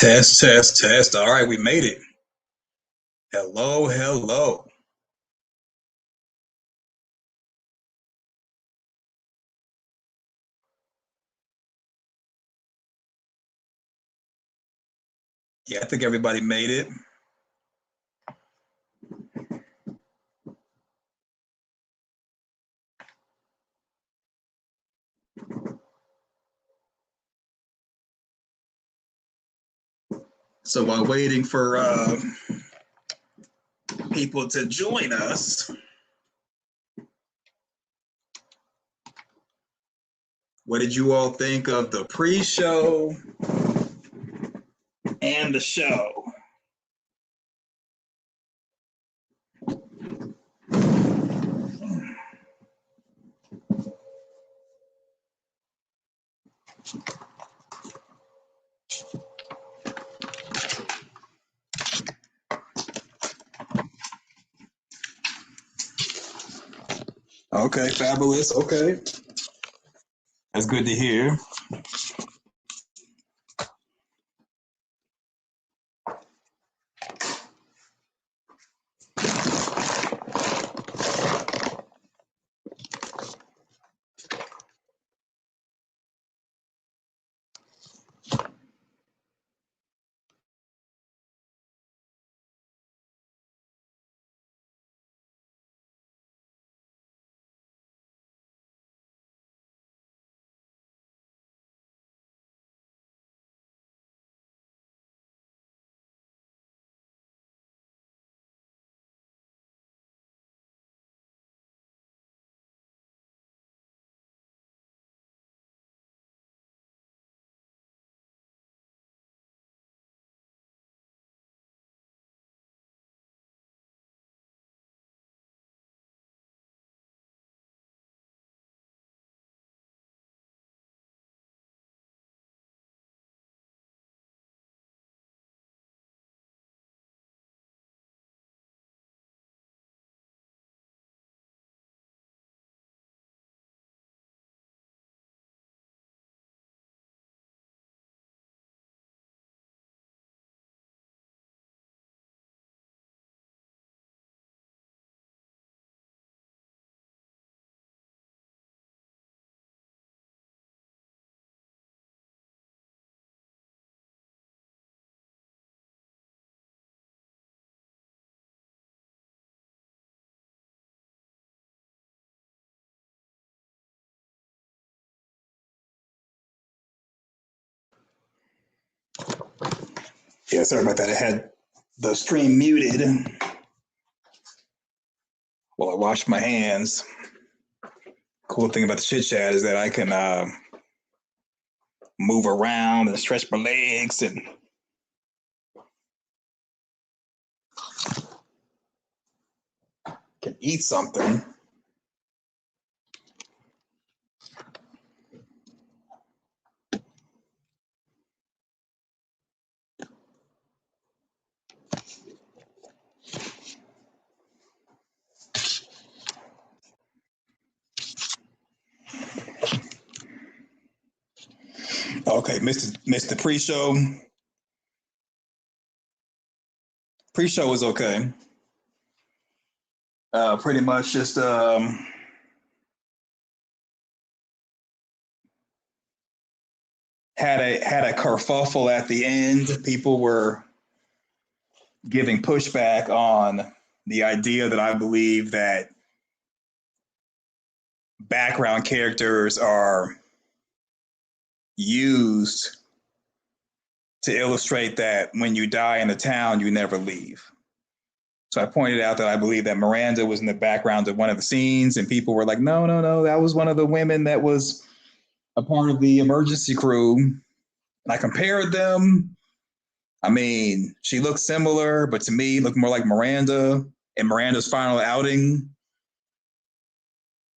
Test, test, test. All right, we made it. Hello, hello. Yeah, I think everybody made it. So while waiting for people to join us, what did you all think of the pre-show and the show? Okay, fabulous. Okay, that's good to hear. Yeah, sorry about that. I had the stream muted while I washed my hands. Cool thing about the chit chat is that I can move around and stretch my legs and can eat something. Okay, missed the pre-show. Pre-show was okay. Pretty much just had a kerfuffle at the end. People were giving pushback on the idea that I believe that background characters are used to illustrate that when you die in a town, you never leave. So I pointed out that I believe that Miranda was in the background of one of the scenes, and people were like, no, no, no, that was one of the women that was a part of the emergency crew. And I compared them. I mean, she looked similar, but to me, looked more like Miranda in Miranda's final outing.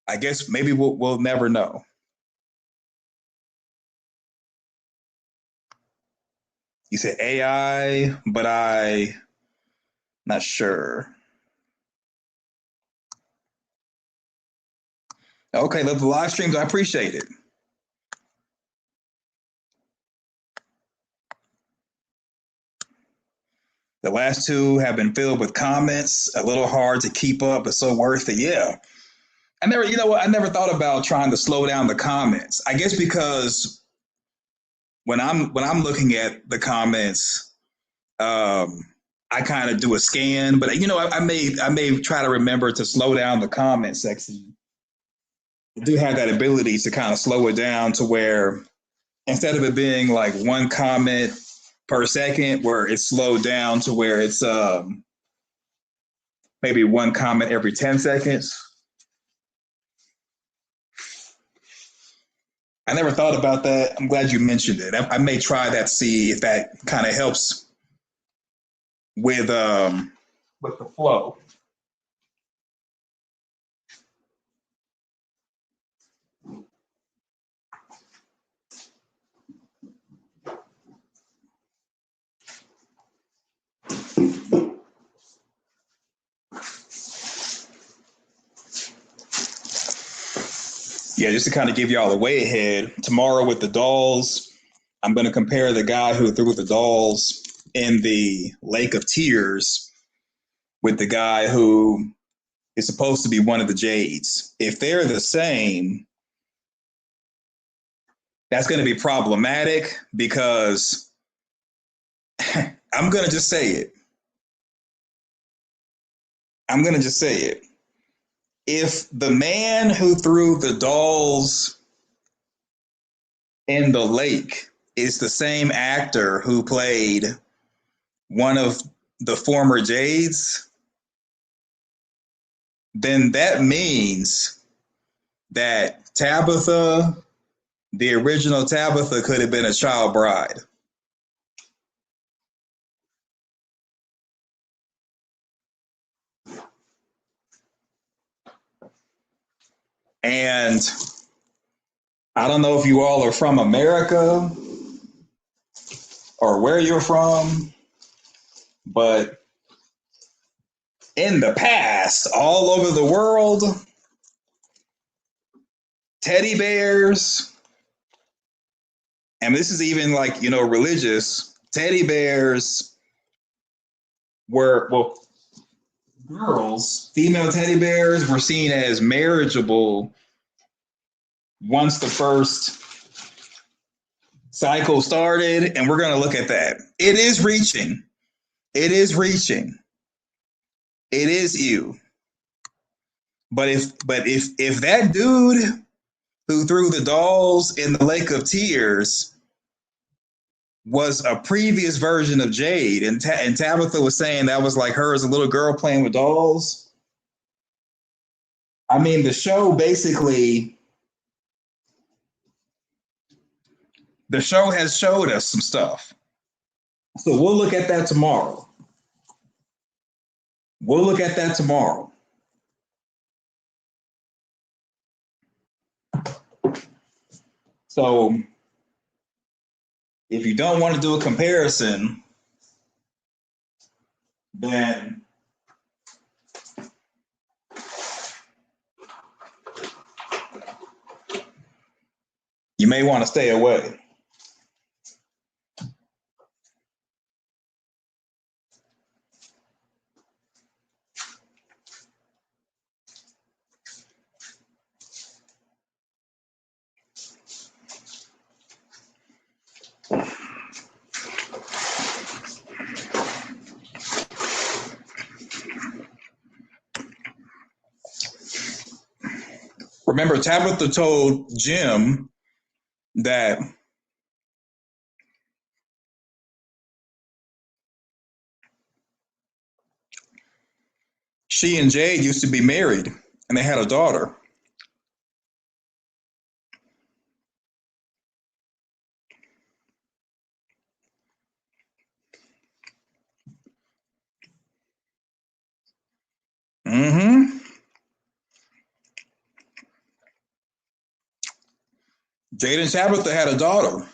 I guess maybe we'll never know. You said AI, but I not sure. Okay, love the live streams. I appreciate it. The last two have been filled with comments, a little hard to keep up, but so worth it. Yeah. I never, you know what? I never thought about trying to slow down the comments. I guess because when I'm looking at the comments, um, I kind of do a scan, but I may try to remember to slow down the comment section. I do have that ability to kind of slow it down to where instead of it being like one comment per second, where it's slowed down to where it's maybe one comment every 10 seconds. I never thought about that. I'm glad you mentioned it. I may try that, see if that kind of helps with with the flow. Yeah, just to kind of give y'all a way ahead. Tomorrow with the dolls, I'm going to compare the guy who threw the dolls in the Lake of Tears with the guy who is supposed to be one of the Jades. If they're the same, that's going to be problematic because I'm going to just say it. I'm going to just say it. If the man who threw the dolls in the lake is the same actor who played one of the former Jades, then that means that Tabitha, the original Tabitha, could have been a child bride. And I don't know if you all are from America or where you're from, but in the past, all over the world, teddy bears, and this is even like, religious, teddy bears were, well, girls, female teddy bears were seen as marriageable once the first cycle started. And we're going to look at that. It is reaching. It is reaching. It is you. But if that dude who threw the dolls in the Lake of Tears was a previous version of Jade, and Tabitha was saying that was like her as a little girl playing with dolls. I mean, the show has showed us some stuff. So we'll look at that tomorrow. We'll look at that tomorrow. So if you don't want to do a comparison, then you may want to stay away. Remember, Tabitha told Jim that she and Jade used to be married and they had a daughter. Mm-hmm. Jade and Tabitha had a daughter.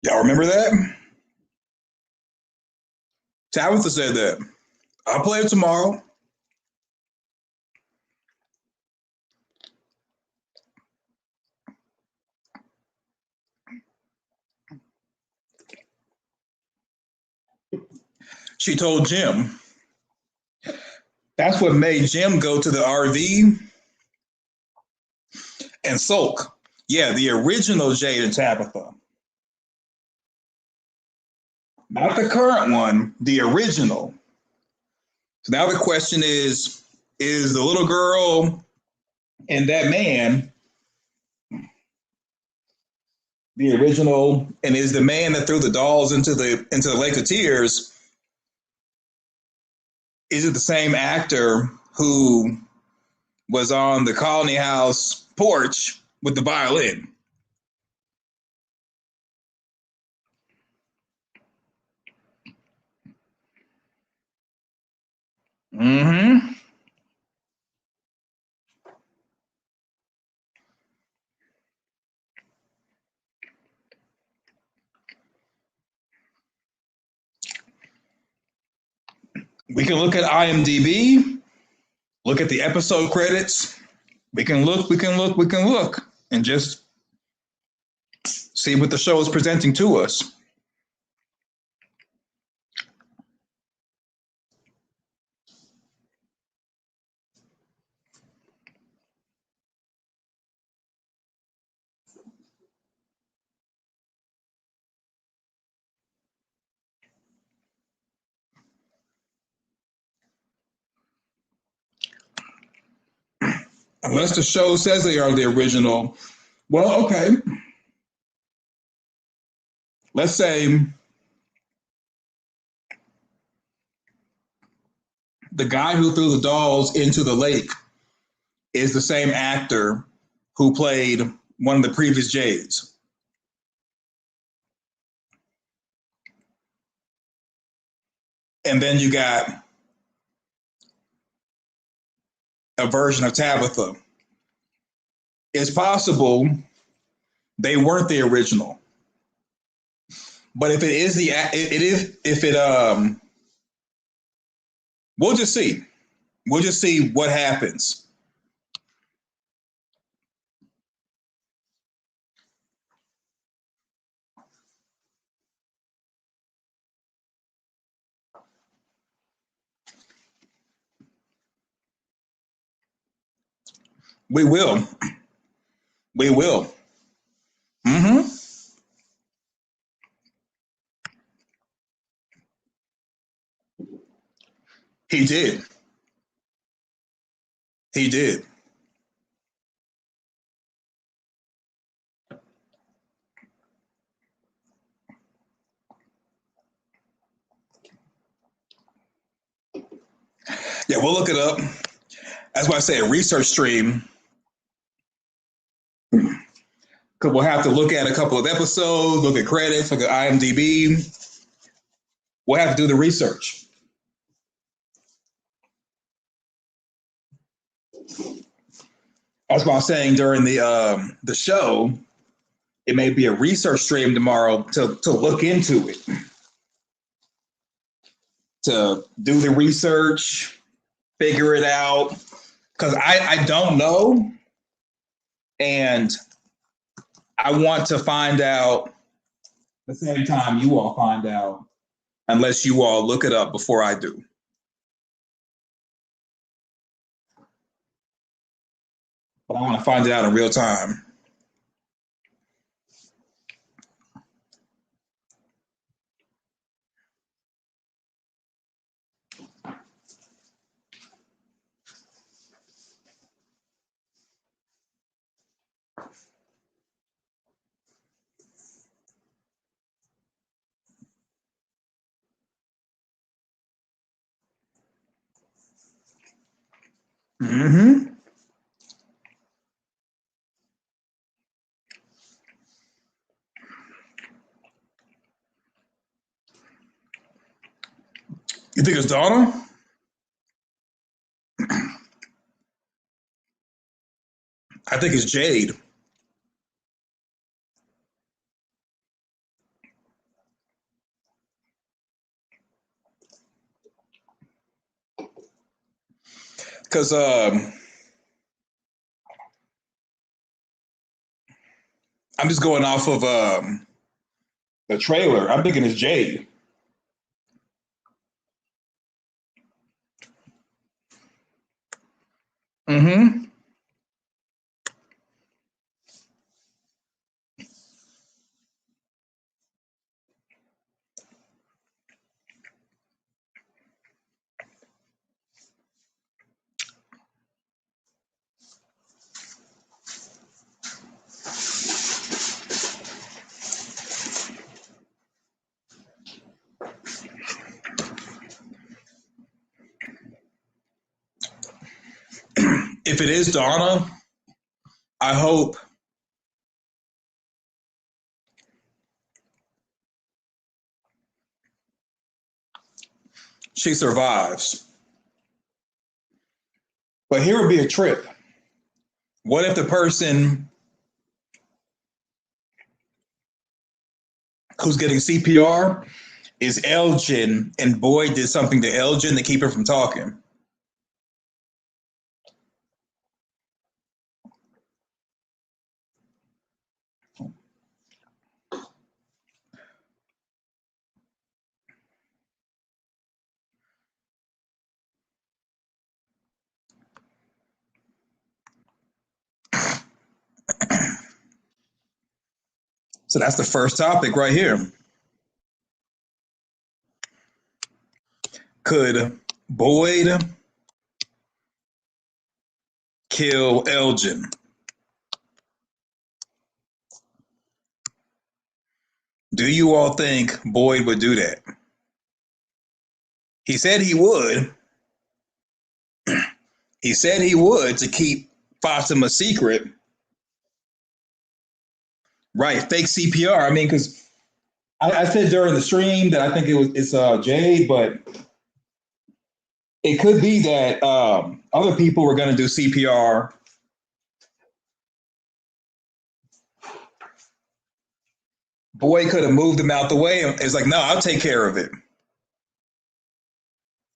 Y'all remember that? Tabitha said that. I'll play it tomorrow. She told Jim. That's what made Jim go to the RV and sulk. Yeah, the original Jade and Tabitha. Not the current one, the original. So now the question is the little girl and that man the original, and is the man that threw the dolls into the Lake of Tears, is it the same actor who was on the Colony House porch with the violin? Mm-hmm. We can look at IMDb, look at the episode credits. We can look, and just see what the show is presenting to us. Unless the show says they are the original. Well, okay. Let's say the guy who threw the dolls into the lake is the same actor who played one of the previous Jades. And then you got a version of Tabitha. It's possible they weren't the original. But if it is it is if it we'll just see. We'll just see what happens. We will. We will. Mm-hmm. He did. He did. Yeah, we'll look it up. That's why I say a research stream. Because we'll have to look at a couple of episodes, look at credits, look at IMDb. We'll have to do the research. That's why I'm saying during the show, it may be a research stream tomorrow to look into it, to do the research, figure it out. Because I don't know, and I want to find out at the same time you all find out, unless you all look it up before I do. But I want to find it out in real time. Mm-hmm. You think it's Donna? I think it's Jade. Because I'm just going off of the trailer. I'm thinking it's Jade. Mm-hmm. If it is Donna, I hope she survives. But here would be a trip. What if the person who's getting CPR is Elgin and Boyd did something to Elgin to keep her from talking? So that's the first topic right here. Could Boyd kill Elgin? Do you all think Boyd would do that? He said he would. He said he would to keep Fatima secret. Right, fake CPR. I mean, because I said during the stream that I think it's Jade, but it could be that other people were going to do CPR. Boyd could have moved him out the way. It's like, no, I'll take care of it.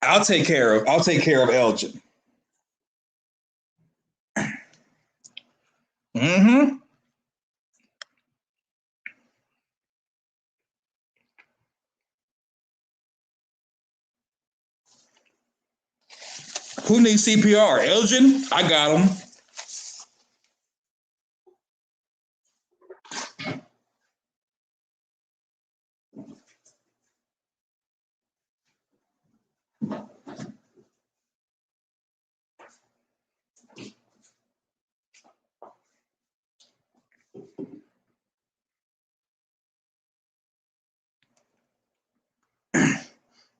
I'll take care of Elgin. Mm-hmm. Who needs CPR? Elgin? I got him.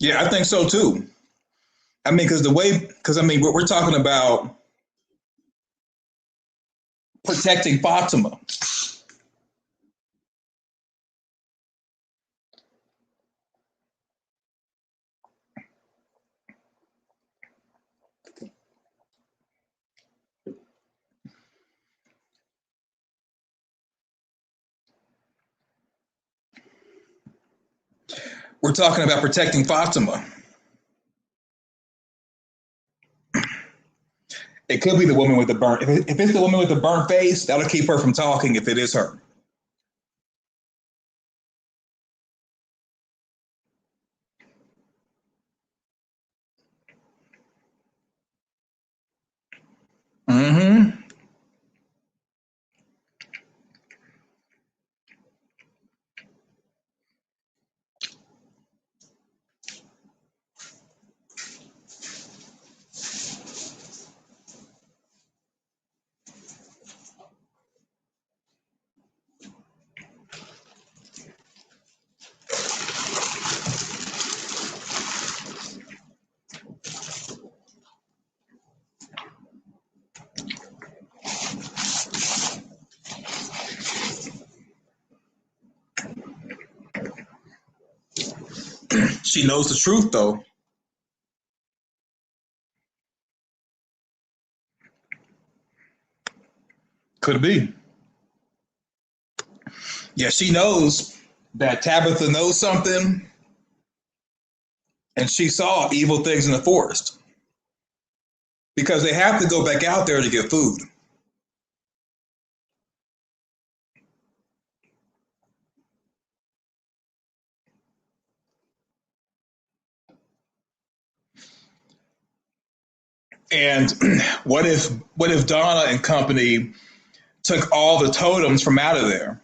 Yeah, I think so too. I mean, because I mean, we're talking about protecting Fatima. We're talking about protecting Fatima. It could be the woman with the burnt. If it's the woman with the burnt face, that'll keep her from talking. If it is her. Mm-hmm. She knows the truth, though. Could be. Yeah, she knows that Tabitha knows something, and she saw evil things in the forest. because they have to go back out there to get food. And what if Donna and company took all the totems from out of there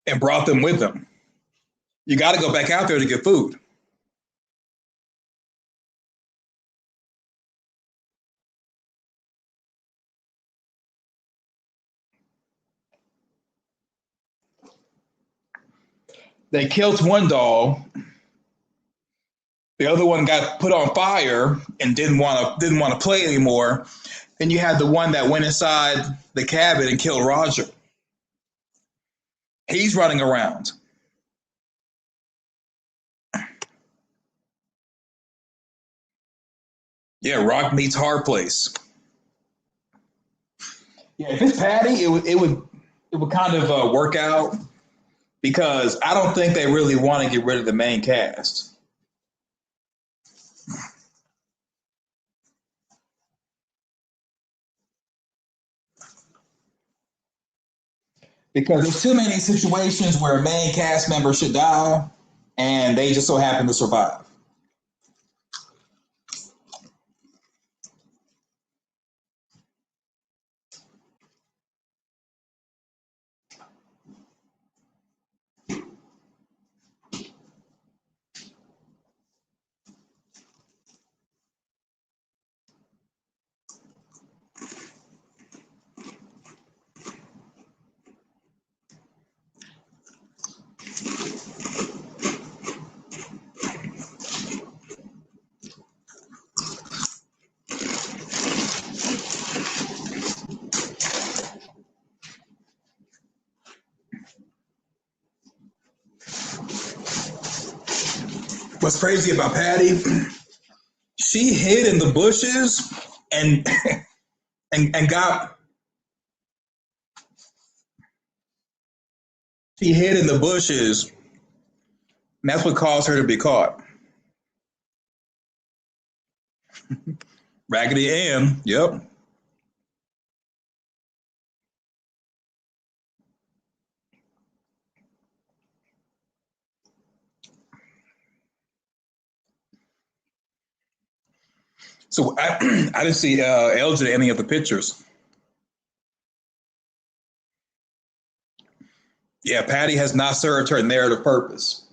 and brought them with them? You got to go back out there to get food. They killed one doll. The other one got put on fire and didn't want to play anymore. Then you had the one that went inside the cabin and killed Roger. He's running around. Yeah, rock meets hard place. Yeah, if it's Patty, it would kind of work out because I don't think they really want to get rid of the main cast because there's too many situations where a main cast member should die and they just so happen to survive. What's crazy about Patty? She hid in the bushes and and got she hid in the bushes, and that's what caused her to be caught. Raggedy Ann. Yep. So I didn't see LJ in any of the pictures. Yeah, Patty has not served her narrative purpose.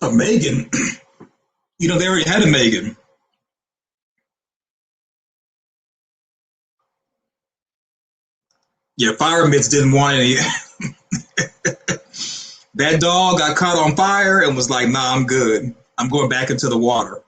A Megan. You know, they already had a Megan. Yeah, fire mitts didn't want any. That dog got caught on fire and was like, "Nah, I'm good. I'm going back into the water."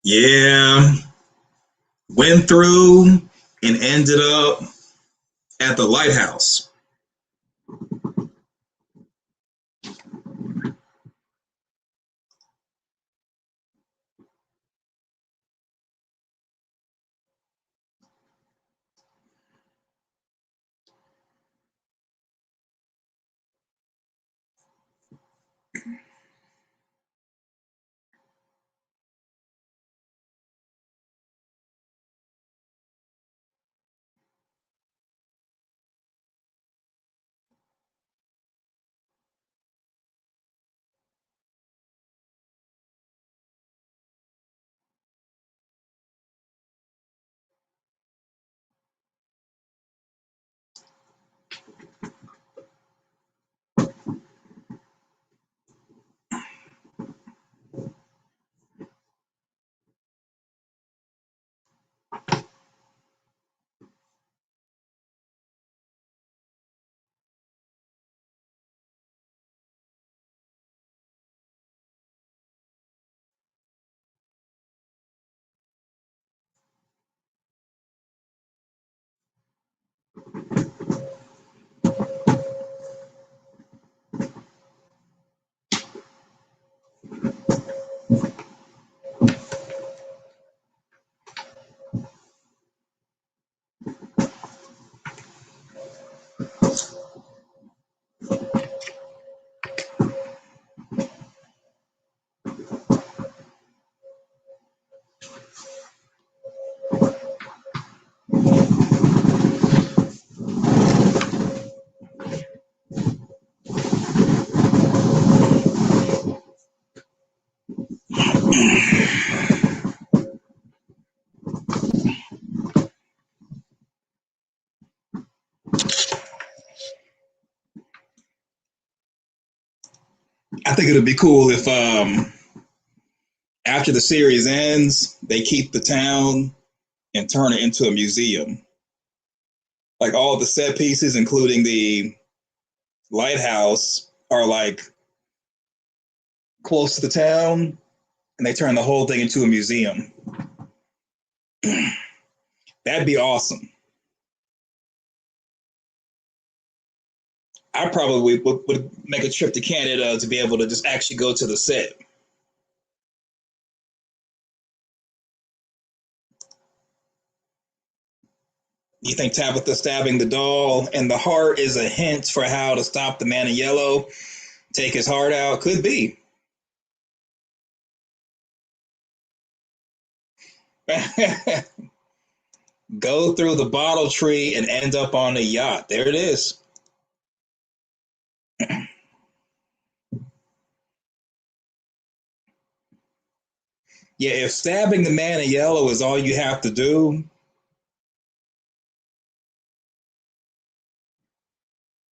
Yeah, went through and ended up at the lighthouse. think it would be cool if after the series ends, they keep the town and turn it into a museum. Like all the set pieces, including the lighthouse, are like close to the town, and they turn the whole thing into a museum. That'd be awesome. I probably would make a trip to Canada to be able to just actually go to the set. You think Tabitha stabbing the doll and the heart is a hint for how to stop the man in yellow, take his heart out? Could be. Go through the bottle tree and end up on a yacht. There it is. Yeah, if stabbing the man in yellow is all you have to do,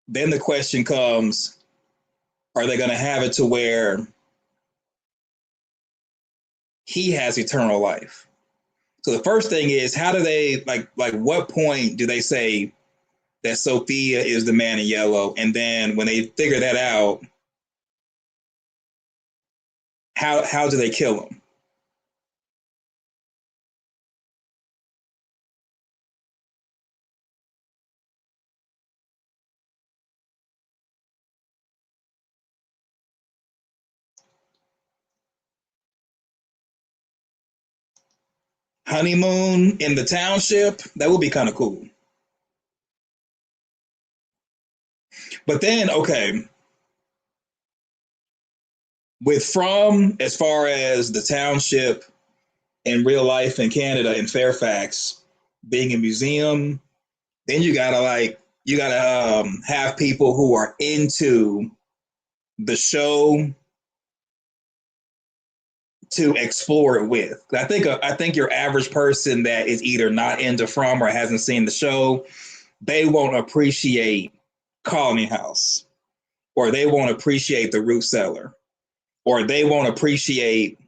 then the question comes, are they going to have it to where he has eternal life? So the first thing is, how do they like what point do they say that Sophia is the man in yellow? And then when they figure that out, how do they kill him? Honeymoon in the township? That would be kind of cool. But then, okay, with From, as far as the township in real life in Canada, in Fairfax, being a museum, then you gotta have people who are into the show to explore it with. I think your average person that is either not into From or hasn't seen the show, they won't appreciate Colony House, or they won't appreciate the Root Cellar, or they won't appreciate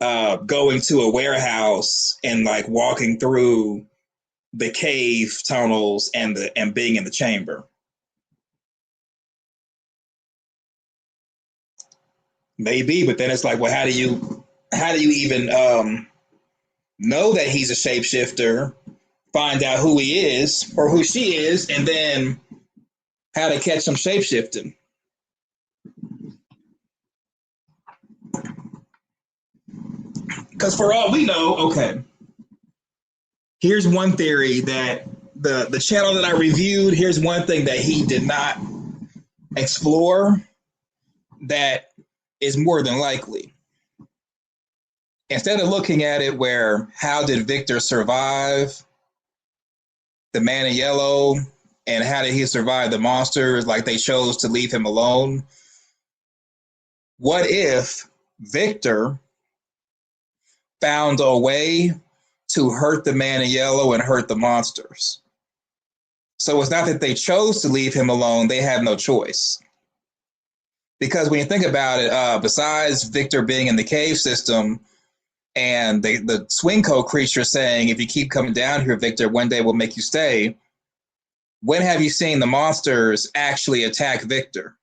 going to a warehouse and like walking through the cave tunnels and being in the chamber. Maybe, but then it's like, well, how do you even know that he's a shapeshifter? Find out who he is or who she is, and then how to catch him shapeshifting. Because for all we know, okay, here's one theory that the channel that I reviewed. Here's one thing that he did not explore that is more than likely. Instead of looking at it where how did Victor survive the man in yellow and how did he survive the monsters, like they chose to leave him alone, what if Victor found a way to hurt the man in yellow and hurt the monsters? So it's not that they chose to leave him alone, they had no choice. Because when you think about it, besides Victor being in the cave system and the swing code creature saying, if you keep coming down here, Victor, one day we'll make you stay, when have you seen the monsters actually attack Victor?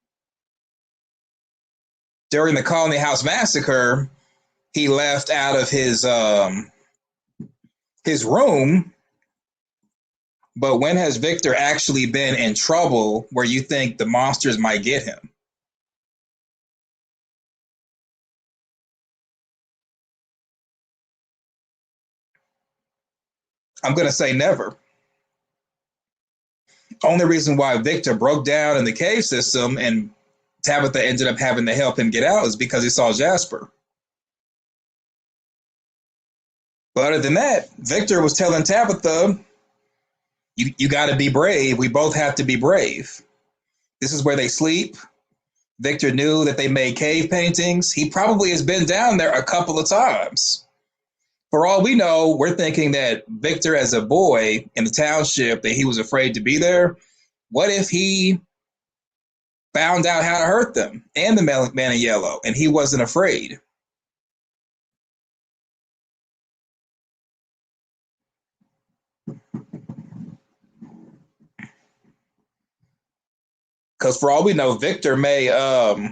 During the Colony House massacre, he left out of his room, but when has Victor actually been in trouble where you think the monsters might get him? I'm going to say never. Only reason why Victor broke down in the cave system and Tabitha ended up having to help him get out is because he saw Jasper. But other than that, Victor was telling Tabitha, you got to be brave. We both have to be brave. This is where they sleep. Victor knew that they made cave paintings. He probably has been down there a couple of times. For all we know, we're thinking that Victor, as a boy in the township, that he was afraid to be there. What if he found out how to hurt them and the man in yellow, and he wasn't afraid. Because for all we know, Victor may have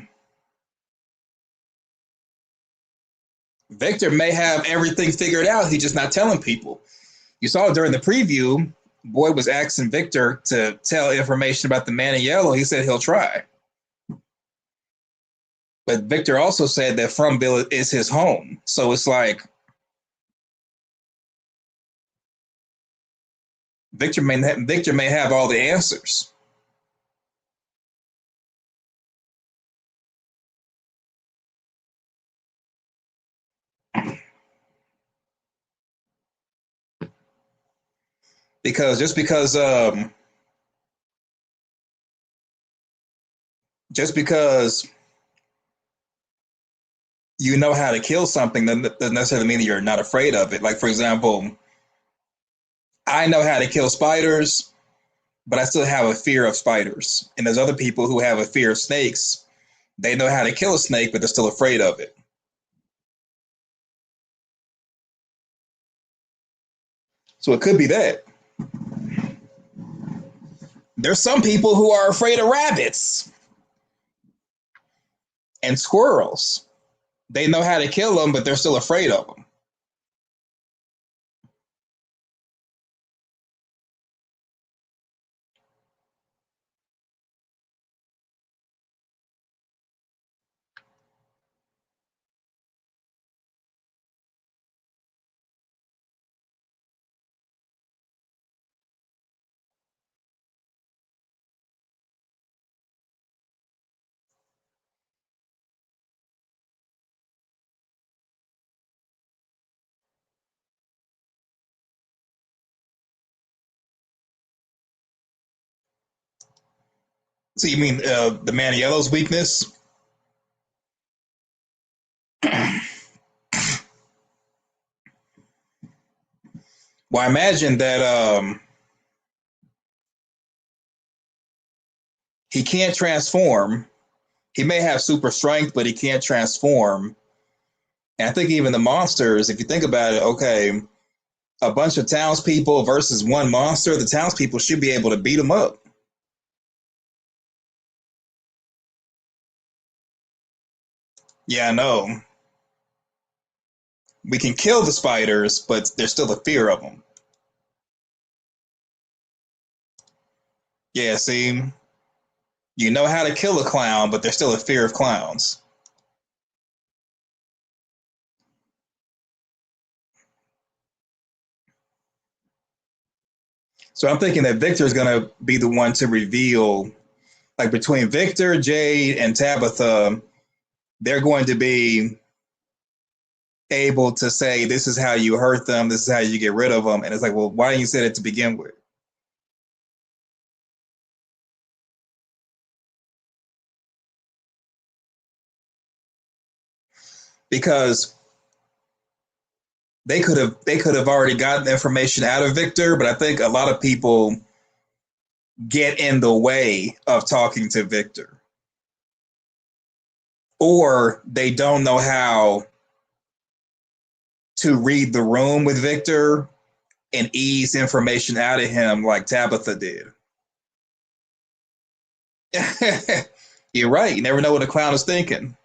everything figured out. He's just not telling people. You saw during the preview, Boyd was asking Victor to tell information about the man in yellow. He said he'll try. But Victor also said that Frumville is his home. So it's like Victor may have all the answers. Because just because you know how to kill something doesn't necessarily mean that you're not afraid of it. Like, for example, I know how to kill spiders, but I still have a fear of spiders. And there's other people who have a fear of snakes. They know how to kill a snake, but they're still afraid of it. So it could be that. There's some people who are afraid of rabbits and squirrels. They know how to kill them, but they're still afraid of them. So you mean the man in yellow's weakness? Well, I imagine that he can't transform. He may have super strength, but he can't transform. And I think even the monsters, if you think about it, okay, a bunch of townspeople versus one monster, the townspeople should be able to beat him up. Yeah, I know. We can kill the spiders, but there's still a fear of them. Yeah, see, you know how to kill a clown, but there's still a fear of clowns. So I'm thinking that Victor is going to be the one to reveal, like between Victor, Jade, and Tabitha, they're going to be able to say, this is how you hurt them, this is how you get rid of them. And it's like, well, why didn't you say that to begin with? Because they could have already gotten the information out of Victor, but I think a lot of people get in the way of talking to Victor. Or they don't know how to read the room with Victor and ease information out of him like Tabitha did. You're right. You never know what a clown is thinking.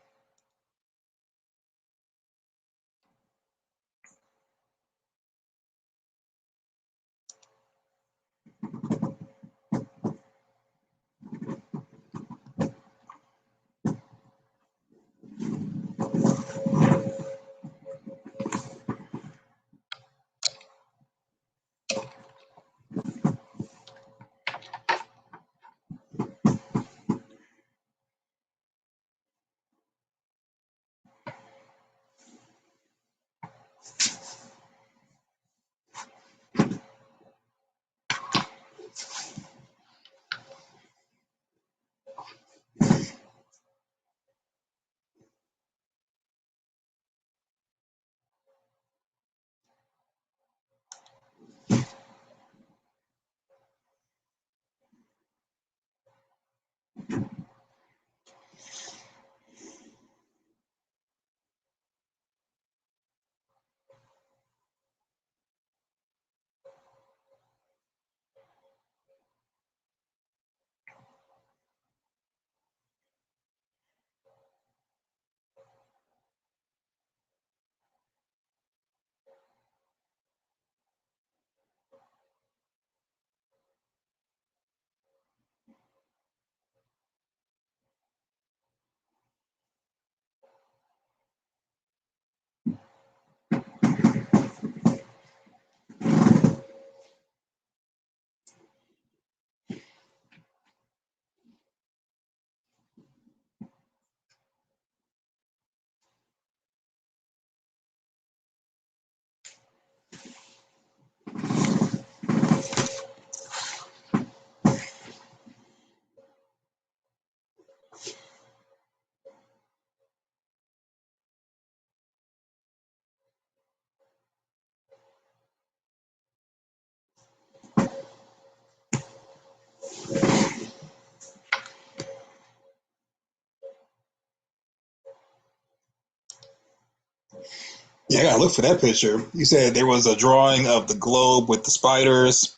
Yeah, I gotta look for that picture. You said there was a drawing of the globe with the spiders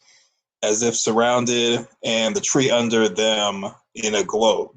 as if surrounded and the tree under them in a globe.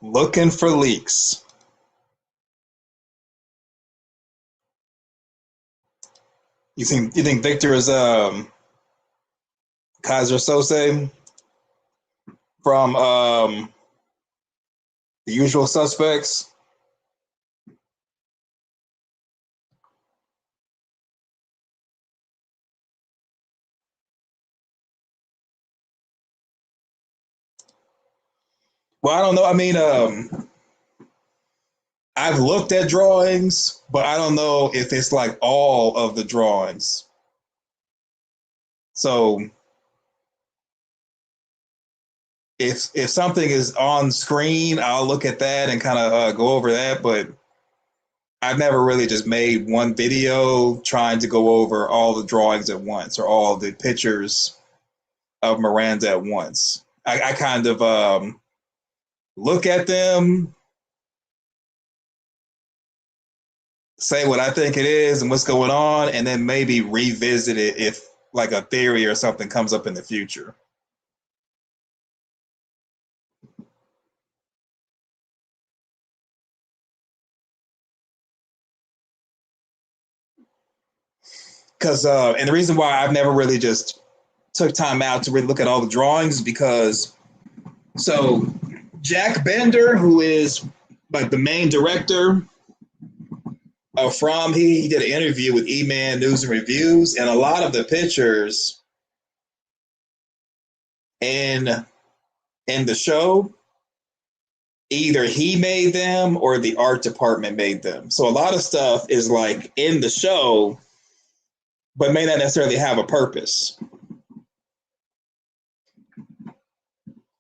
Looking for leaks. You think Victor is Kaiser Sose from The Usual Suspects? Well, I don't know. I mean, I've looked at drawings, but I don't know if it's like all of the drawings. So if something is on screen, I'll look at that and kind of go over that. But I've never really just made one video trying to go over all the drawings at once or all the pictures of Miranda at once. I kind of look at them, say what I think it is and what's going on, and then maybe revisit it if like a theory or something comes up in the future. Because and the reason why I've never really just took time out to really look at all the drawings is because so Jack Bender, who is like the main director from he did an interview with E-Man News and Reviews, and a lot of the pictures in in the show, either he made them or the art department made them. So a lot of stuff is like in the show, but may not necessarily have a purpose.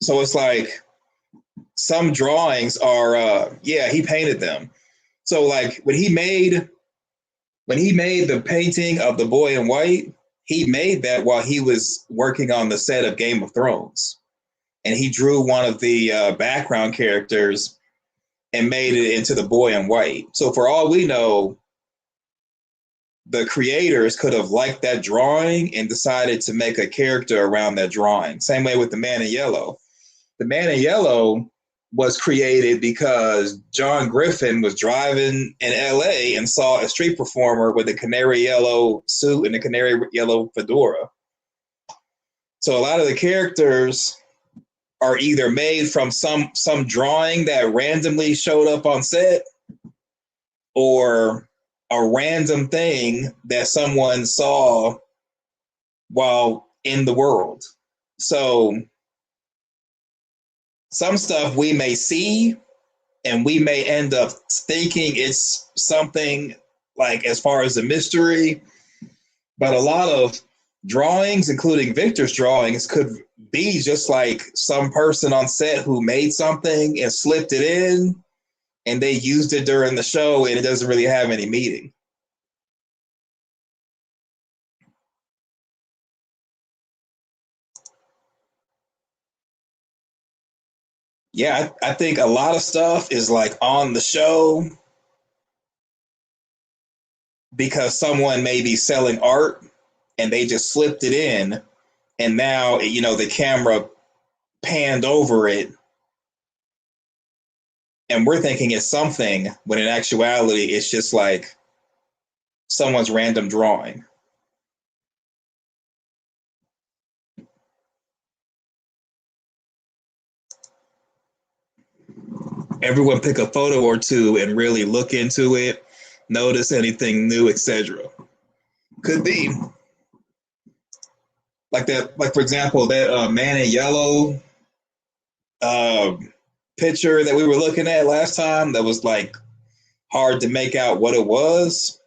So it's like some drawings are, yeah, he painted them. So like when he made the painting of the boy in white, he made that while he was working on the set of Game of Thrones, and he drew one of the background characters and made it into the boy in white. So for all we know, the creators could have liked that drawing and decided to make a character around that drawing. Same way with the man in yellow. The man in yellow was created because John Griffin was driving in LA and saw a street performer with a canary yellow suit and a canary yellow fedora. So a lot of the characters are either made from some drawing that randomly showed up on set, or a random thing that someone saw while in the world. So some stuff we may see and we may end up thinking it's something like as far as a mystery, but a lot of drawings, including Victor's drawings, could be just like some person on set who made something and slipped it in, and they used it during the show, and it doesn't really have any meaning. Yeah, I think a lot of stuff is like on the show because someone may be selling art and they just slipped it in, and now the camera panned over it, and we're thinking it's something when in actuality it's just like someone's random drawing. Everyone pick a photo or two and really look into it, notice anything new, etc. Could be like that. Like for example, that man in yellow uh, picture that we were looking at last time. That was like hard to make out what it was.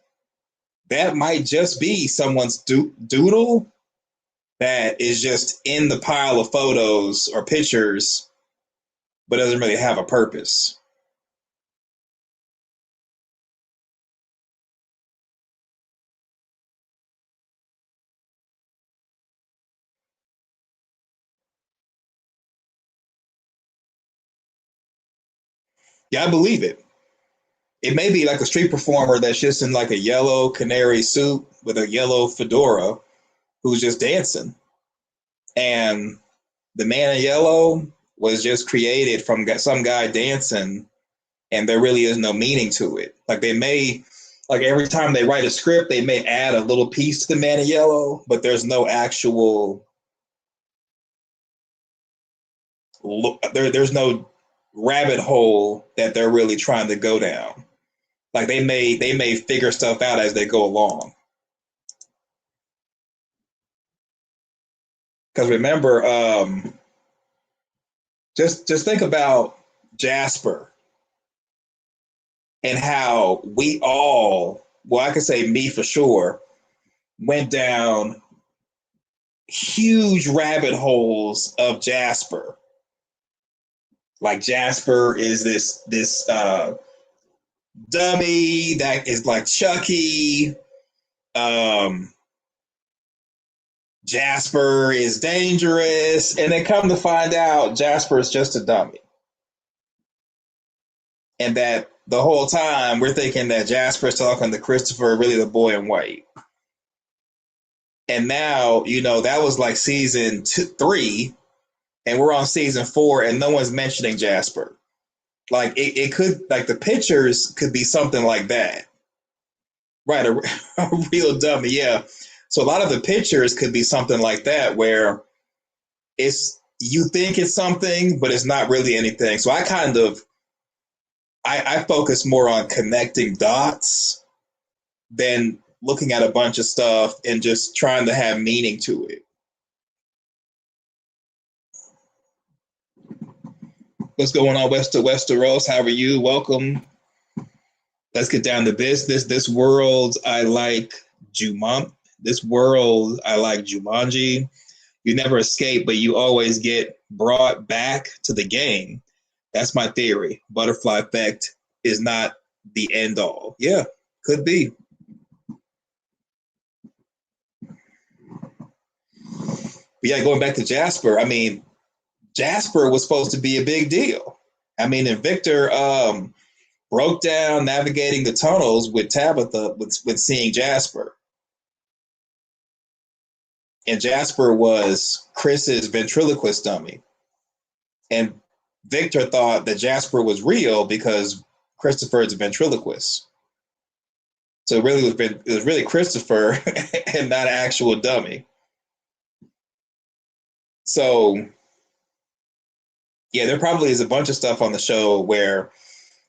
That might just be someone's doodle that is just in the pile of photos or pictures, but doesn't really have a purpose. Yeah, I believe it. It may be like a street performer that's just in like a yellow canary suit with a yellow fedora who's just dancing. And the man in yellow was just created from some guy dancing, and there really is no meaning to it. Like they may, like every time they write a script, they may add a little piece to the man in yellow, but there's no actual there's no rabbit hole that they're really trying to go down. Like they may figure stuff out as they go along. Because remember, just think about Jasper and how we all, well, I could say me for sure, went down huge rabbit holes of Jasper. Like Jasper is this dummy that is like Chucky. Um, Jasper is dangerous, and then come to find out Jasper is just a dummy, and that the whole time we're thinking that Jasper's talking to Christopher, really the boy in white. And now that was like season 3, and we're on season 4, and no one's mentioning Jasper. Like it could, like the pictures could be something like that, right? A real dummy, yeah. So a lot of the pictures could be something like that, where you think it's something, but it's not really anything. So I focus more on connecting dots than looking at a bunch of stuff and just trying to have meaning to it. What's going on, Westeros? How are you? Welcome. Let's get down to business. This world, I like This world, I like Jumanji. You never escape, but you always get brought back to the game. That's my theory. Butterfly effect is not the end all. Yeah, could be. But yeah, going back to Jasper, I mean, Jasper was supposed to be a big deal. I mean, and Victor broke down navigating the tunnels with Tabitha with seeing Jasper. And Jasper was Chris's ventriloquist dummy. And Victor thought that Jasper was real because Christopher is a ventriloquist. So it was really Christopher and not an actual dummy. So yeah, there probably is a bunch of stuff on the show where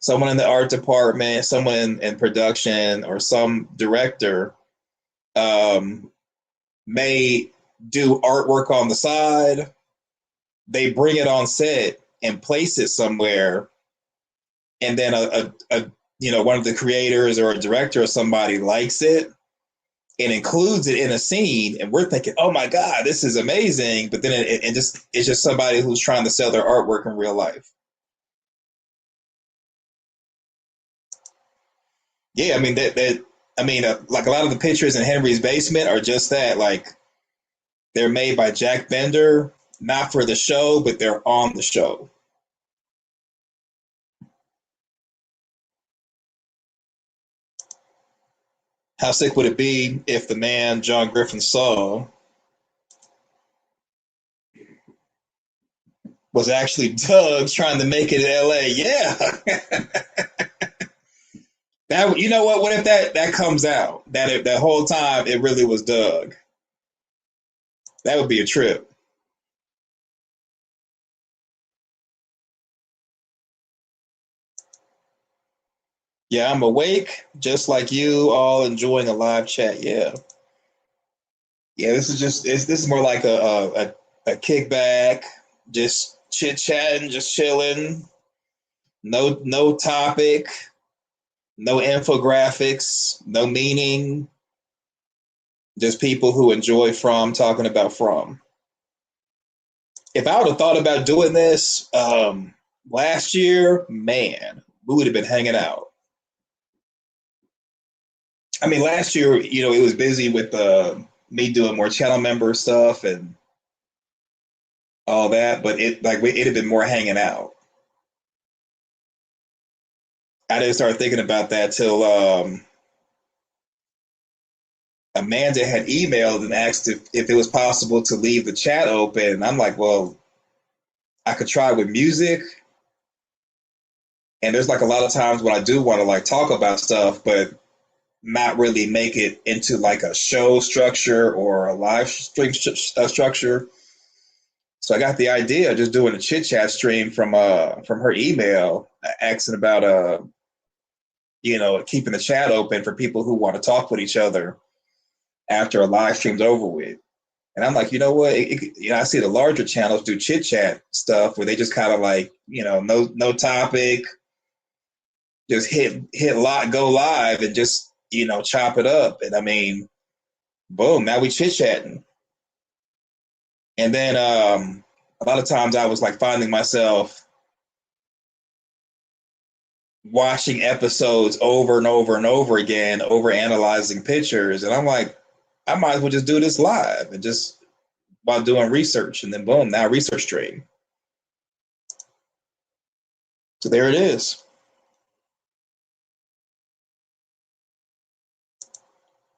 someone in the art department, someone in production, or some director um, may do artwork on the side. They bring it on set and place it somewhere, and then one of the creators or a director or somebody likes it and includes it in a scene, and we're thinking, "Oh my God, this is amazing!" But then it's just somebody who's trying to sell their artwork in real life. Yeah, I mean like a lot of the pictures in Henry's basement are just that. Like they're made by Jack Bender, not for the show, but they're on the show. How sick would it be if the man John Griffin saw was actually Doug's trying to make it in LA? Yeah. That, you know what? What if that comes out? That whole time it really was Doug. That would be a trip. Yeah, I'm awake, just like you, all enjoying a live chat. Yeah, yeah. This is more like a kickback, just chit chatting, just chilling. No topic, no infographics, no meaning. Just people who enjoy From talking about From. If I would have thought about doing this last year, man, we would have been hanging out. I mean, last year, it was busy with me doing more channel member stuff and all that, but it had been more hanging out. I didn't start thinking about that till Amanda had emailed and asked if it was possible to leave the chat open. And I'm like, well, I could try with music. And there's like a lot of times when I do want to like talk about stuff, but not really make it into like a show structure or a live stream structure. So I got the idea of just doing a chit chat stream from her email, asking about keeping the chat open for people who want to talk with each other after a live stream's over with. And I'm like, you know what? I see the larger channels do chit chat stuff where they just kind of like, no topic, just hit lot, go live, and just chop it up. And I mean, boom, now we chit chatting. And then a lot of times I was like finding myself watching episodes over and over and over again, over analyzing pictures, and I'm like, I might as well just do this live and just while doing research, and then boom, now research stream. So there it is.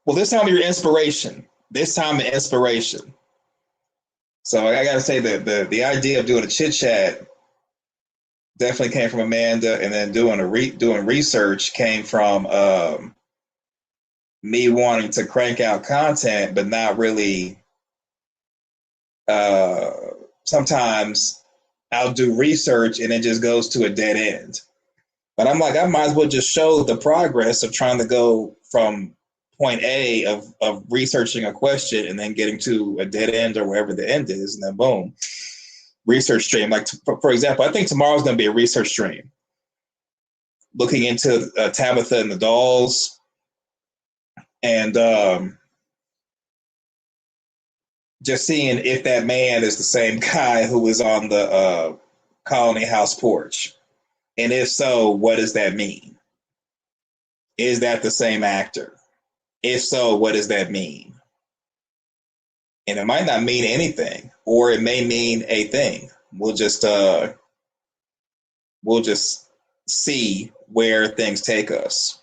Well, this time your inspiration. This time the inspiration. So I got to say that the idea of doing a chit chat definitely came from Amanda, and then doing research came from me wanting to crank out content, but not really. Uh, Sometimes I'll do research and it just goes to a dead end. But I'm like, I might as well just show the progress of trying to go from point A of researching a question and then getting to a dead end or wherever the end is, and then boom, research stream. Like for example, I think tomorrow's going to be a research stream, looking into Tabitha and the dolls, and just seeing if that man is the same guy who was on the Colony House porch. And if so, what does that mean? Is that the same actor? If so, what does that mean? And it might not mean anything, or it may mean a thing. We'll just see where things take us.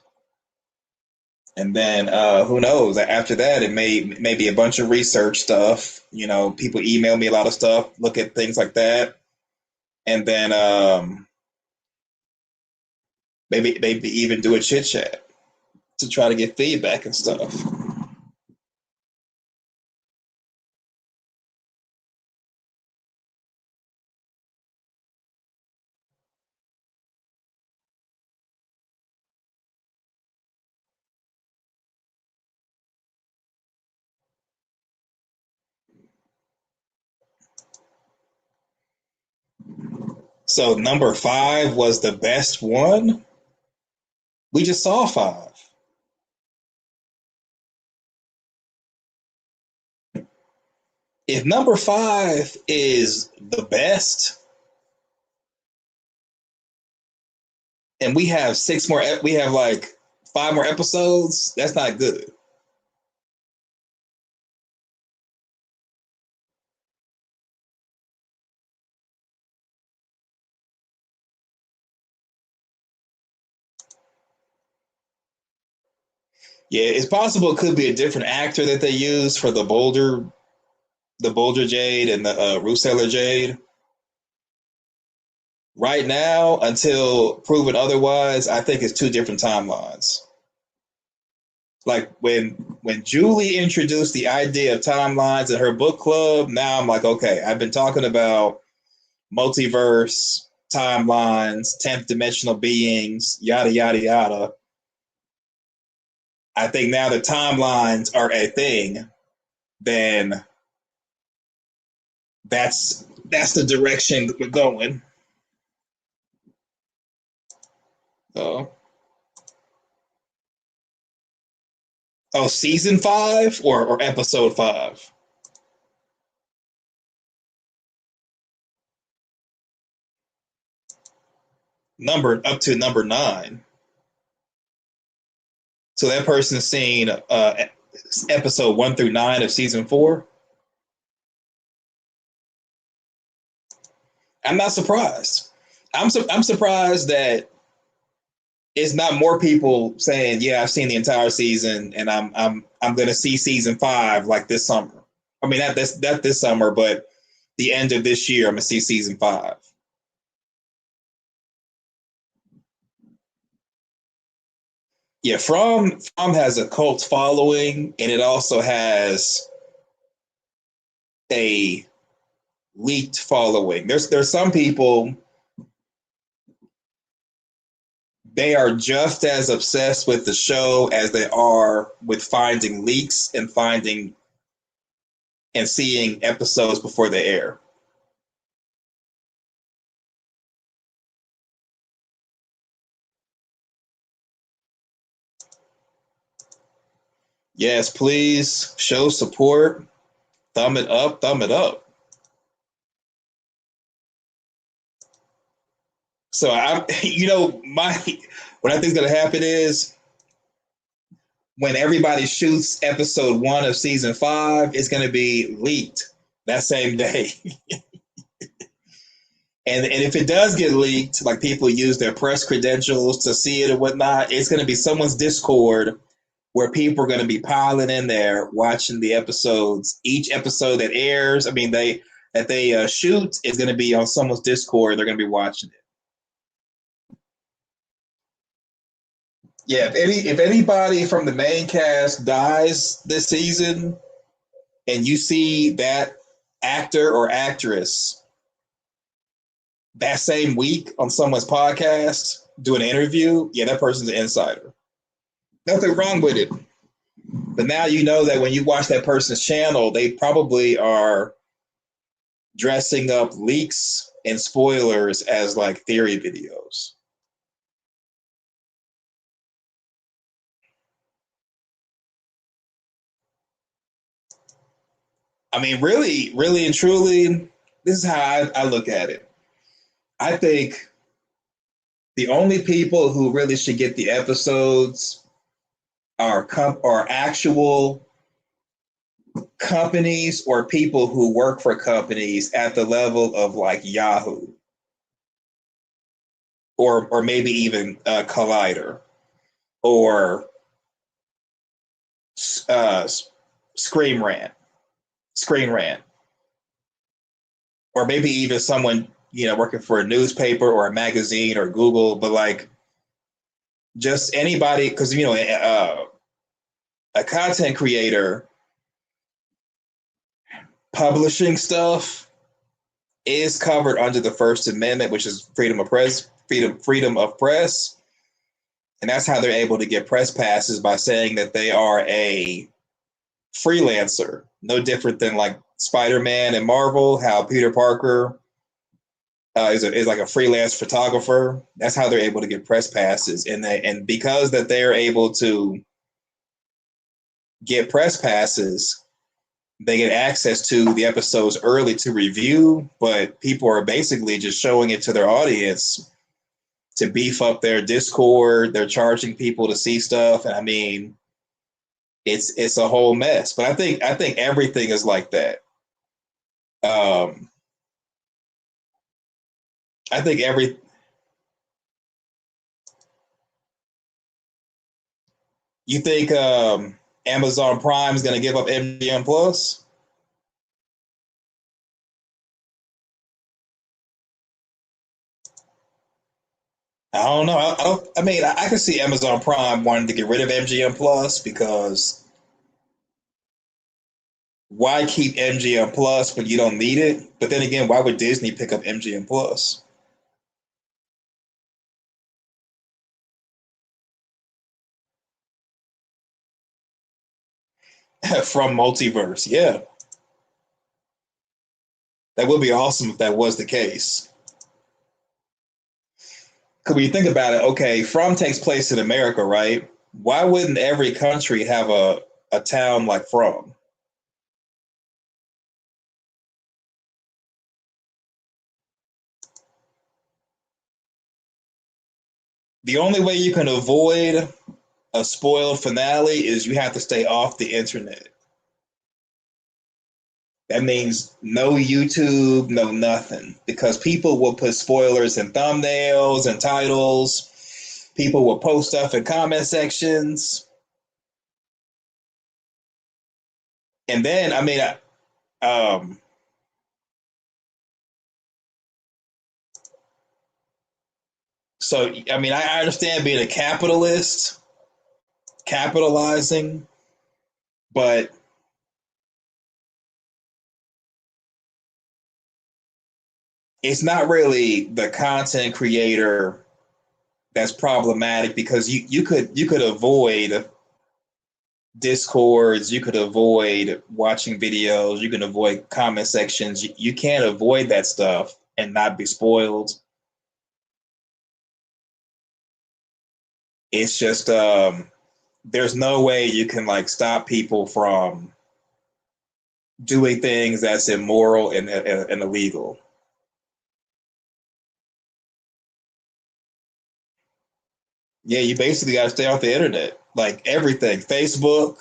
And then who knows? After that, it may be a bunch of research stuff. You know, people email me a lot of stuff, look at things like that, and then maybe even do a chit chat to try to get feedback and stuff. So number 5 was the best one. We just saw 5. If number 5 is the best, and we have we have like 5 more episodes, that's not good. Yeah, it's possible it could be a different actor that they use for the Boulder Jade and the Ruseller Jade. Right now, until proven otherwise, I think it's 2 different timelines. Like when Julie introduced the idea of timelines in her book club, now I'm like, okay, I've been talking about multiverse, timelines, 10th dimensional beings, yada yada yada. I think now the timelines are a thing, then that's the direction we're going. Oh, oh, season 5 or episode 5? Numbered up to number 9. So that person's seen episode 1 through 9 of season 4. I'm not surprised. I'm surprised that it's not more people saying, "Yeah, I've seen the entire season, and I'm going to see season 5 like this summer." I mean, not this summer, but the end of this year, I'm going to see season 5. Yeah, From has a cult following, and it also has a leaked following. There's some people, they are just as obsessed with the show as they are with finding leaks and finding and seeing episodes before they air. Yes, please show support. Thumb it up, thumb it up. So my what I think is gonna happen is when everybody shoots episode 1 of season 5, it's gonna be leaked that same day. And if it does get leaked, like people use their press credentials to see it or whatnot, it's gonna be someone's Discord where people are going to be piling in there watching the episodes. Each episode that airs, I mean, they shoot is going to be on someone's Discord. They're going to be watching it. Yeah, if anybody from the main cast dies this season, and you see that actor or actress that same week on someone's podcast do an interview, yeah, that person's an insider. Nothing wrong with it. But now you know that when you watch that person's channel, they probably are dressing up leaks and spoilers as like theory videos. I mean, really, really and truly, this is how I look at it. I think the only people who really should get the episodes are actual companies or people who work for companies at the level of like Yahoo or maybe even Collider or uh, Screen Rant, Screen Rant, or maybe even someone working for a newspaper or a magazine or Google, but like just anybody because a content creator publishing stuff is covered under the First Amendment, which is freedom of press, and that's how they're able to get press passes by saying that they are a freelancer, no different than like Spider-Man and Marvel, how Peter Parker is like a freelance photographer. That's how they're able to get press passes, and because that they're able to get press passes, they get access to the episodes early to review, but people are basically just showing it to their audience to beef up their Discord. They're charging people to see stuff, and I mean, it's a whole mess. But I think everything is like that. Um, I think every you think Amazon Prime is going to give up MGM Plus? I don't know. I mean, I can see Amazon Prime wanting to get rid of MGM Plus because why keep MGM Plus when you don't need it? But then again, why would Disney pick up MGM Plus from Multiverse? Yeah, that would be awesome if that was the case. Because when you think about it, okay, From takes place in America, right? Why wouldn't every country have a town like From? The only way you can avoid a spoiled finale is you have to stay off the internet. That means no YouTube, no nothing, because people will put spoilers in thumbnails and titles. People will post stuff in comment sections, and then I mean, um, so I mean, I understand being a capitalist, capitalizing, but it's not really the content creator that's problematic because you could avoid discords, you could avoid watching videos, you can avoid comment sections. You can't avoid that stuff and not be spoiled. It's just there's no way you can like stop people from doing things that's immoral and illegal. Yeah, you basically got to stay off the internet, like everything, Facebook,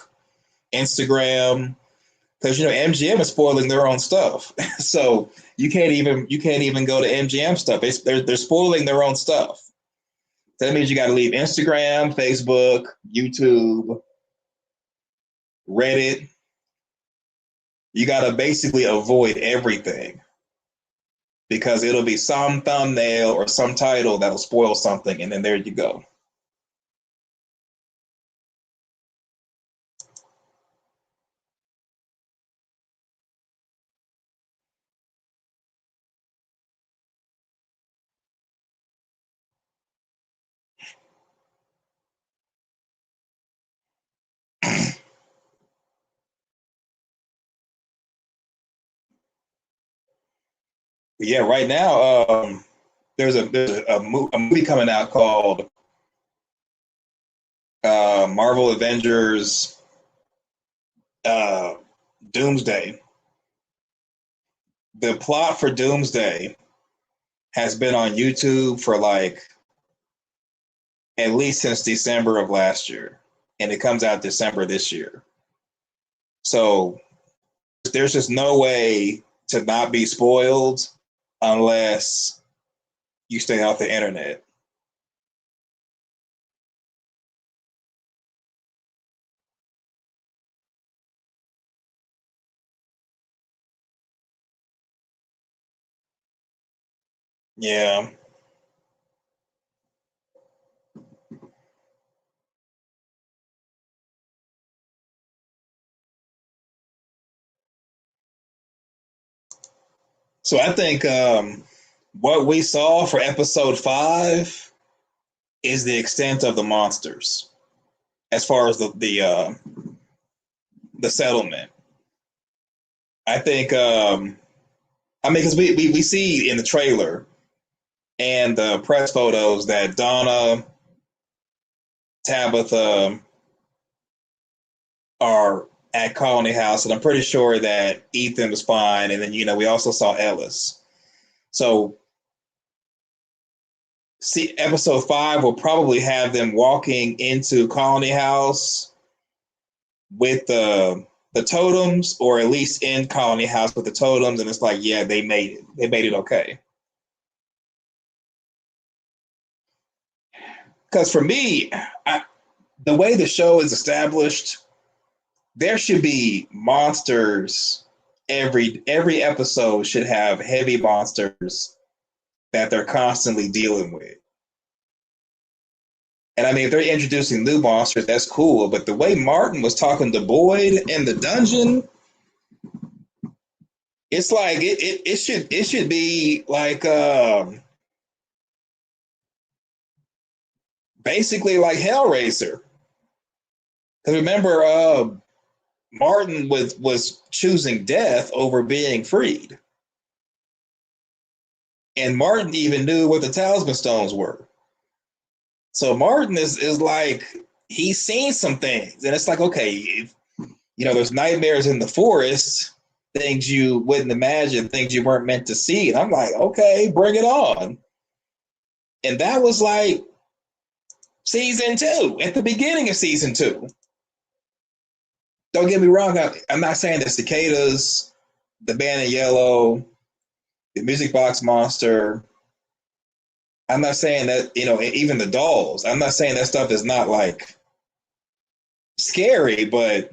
Instagram, because MGM is spoiling their own stuff. So you can't even go to MGM stuff. They're spoiling their own stuff. So that means you got to leave Instagram, Facebook, YouTube, Reddit. You got to basically avoid everything because it'll be some thumbnail or some title that'll spoil something, and then there you go. But yeah, right now there's a movie coming out called Marvel Avengers uh, Doomsday, The plot for Doomsday has been on YouTube for like at least since December of last year, and it comes out December this year. So there's just no way to not be spoiled unless you stay off the internet. Yeah. So I think what we saw for episode 5 is the extent of the monsters as far as the settlement. I think I mean because we see in the trailer and the press photos that Donna, Tabitha are at Colony House, and I'm pretty sure that Ethan was fine. And then we also saw Ellis. So see, episode 5 will probably have them walking into Colony House with the totems, or at least in Colony House with the totems, and it's like, yeah, they made it. They made it okay. Because for me, the way the show is established, there should be monsters. Every episode should have heavy monsters that they're constantly dealing with. And I mean, if they're introducing new monsters, that's cool. But the way Martin was talking to Boyd in the dungeon, it's like it should be like basically like Hellraiser. Because remember, Martin was choosing death over being freed, and Martin even knew what the talisman stones were. So Martin is like, he's seen some things, and it's like, okay, if, there's nightmares in the forest, things you wouldn't imagine, things you weren't meant to see, and I'm like, okay, bring it on. And that was like season 2, at the beginning of season 2. Don't get me wrong, I'm not saying the cicadas, the man in yellow, the music box monster. I'm not saying that, even the dolls. I'm not saying that stuff is not like scary, but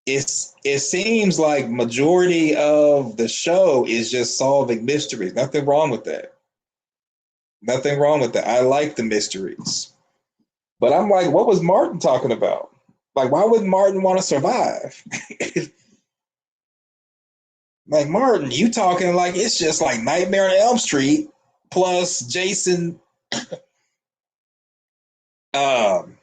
it seems like majority of the show is just solving mysteries. Nothing wrong with that. Nothing wrong with that. I like the mysteries. But I'm like, what was Martin talking about? Like, why would Martin want to survive? Like, Martin, you talking like it's just like Nightmare on Elm Street plus Jason. um,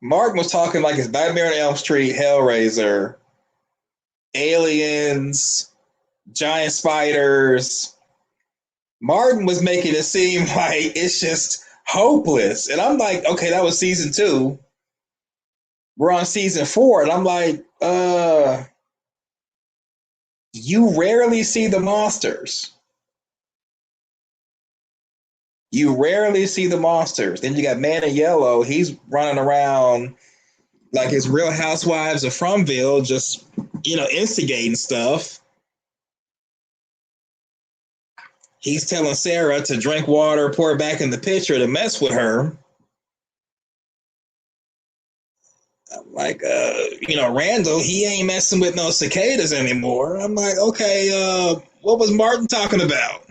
Martin was talking like it's Nightmare on Elm Street, Hellraiser, aliens, giant spiders. Martin was making it seem like it's just hopeless. And I'm like, okay, that was season 2. We're on season 4. And I'm like, you rarely see the monsters. You rarely see the monsters. Then you got Man in Yellow. He's running around like his Real Housewives of Fromville, just, instigating stuff. He's telling Sarah to drink water, pour it back in the pitcher to mess with her. Like, Randall, he ain't messing with no cicadas anymore. I'm like, okay, what was Martin talking about?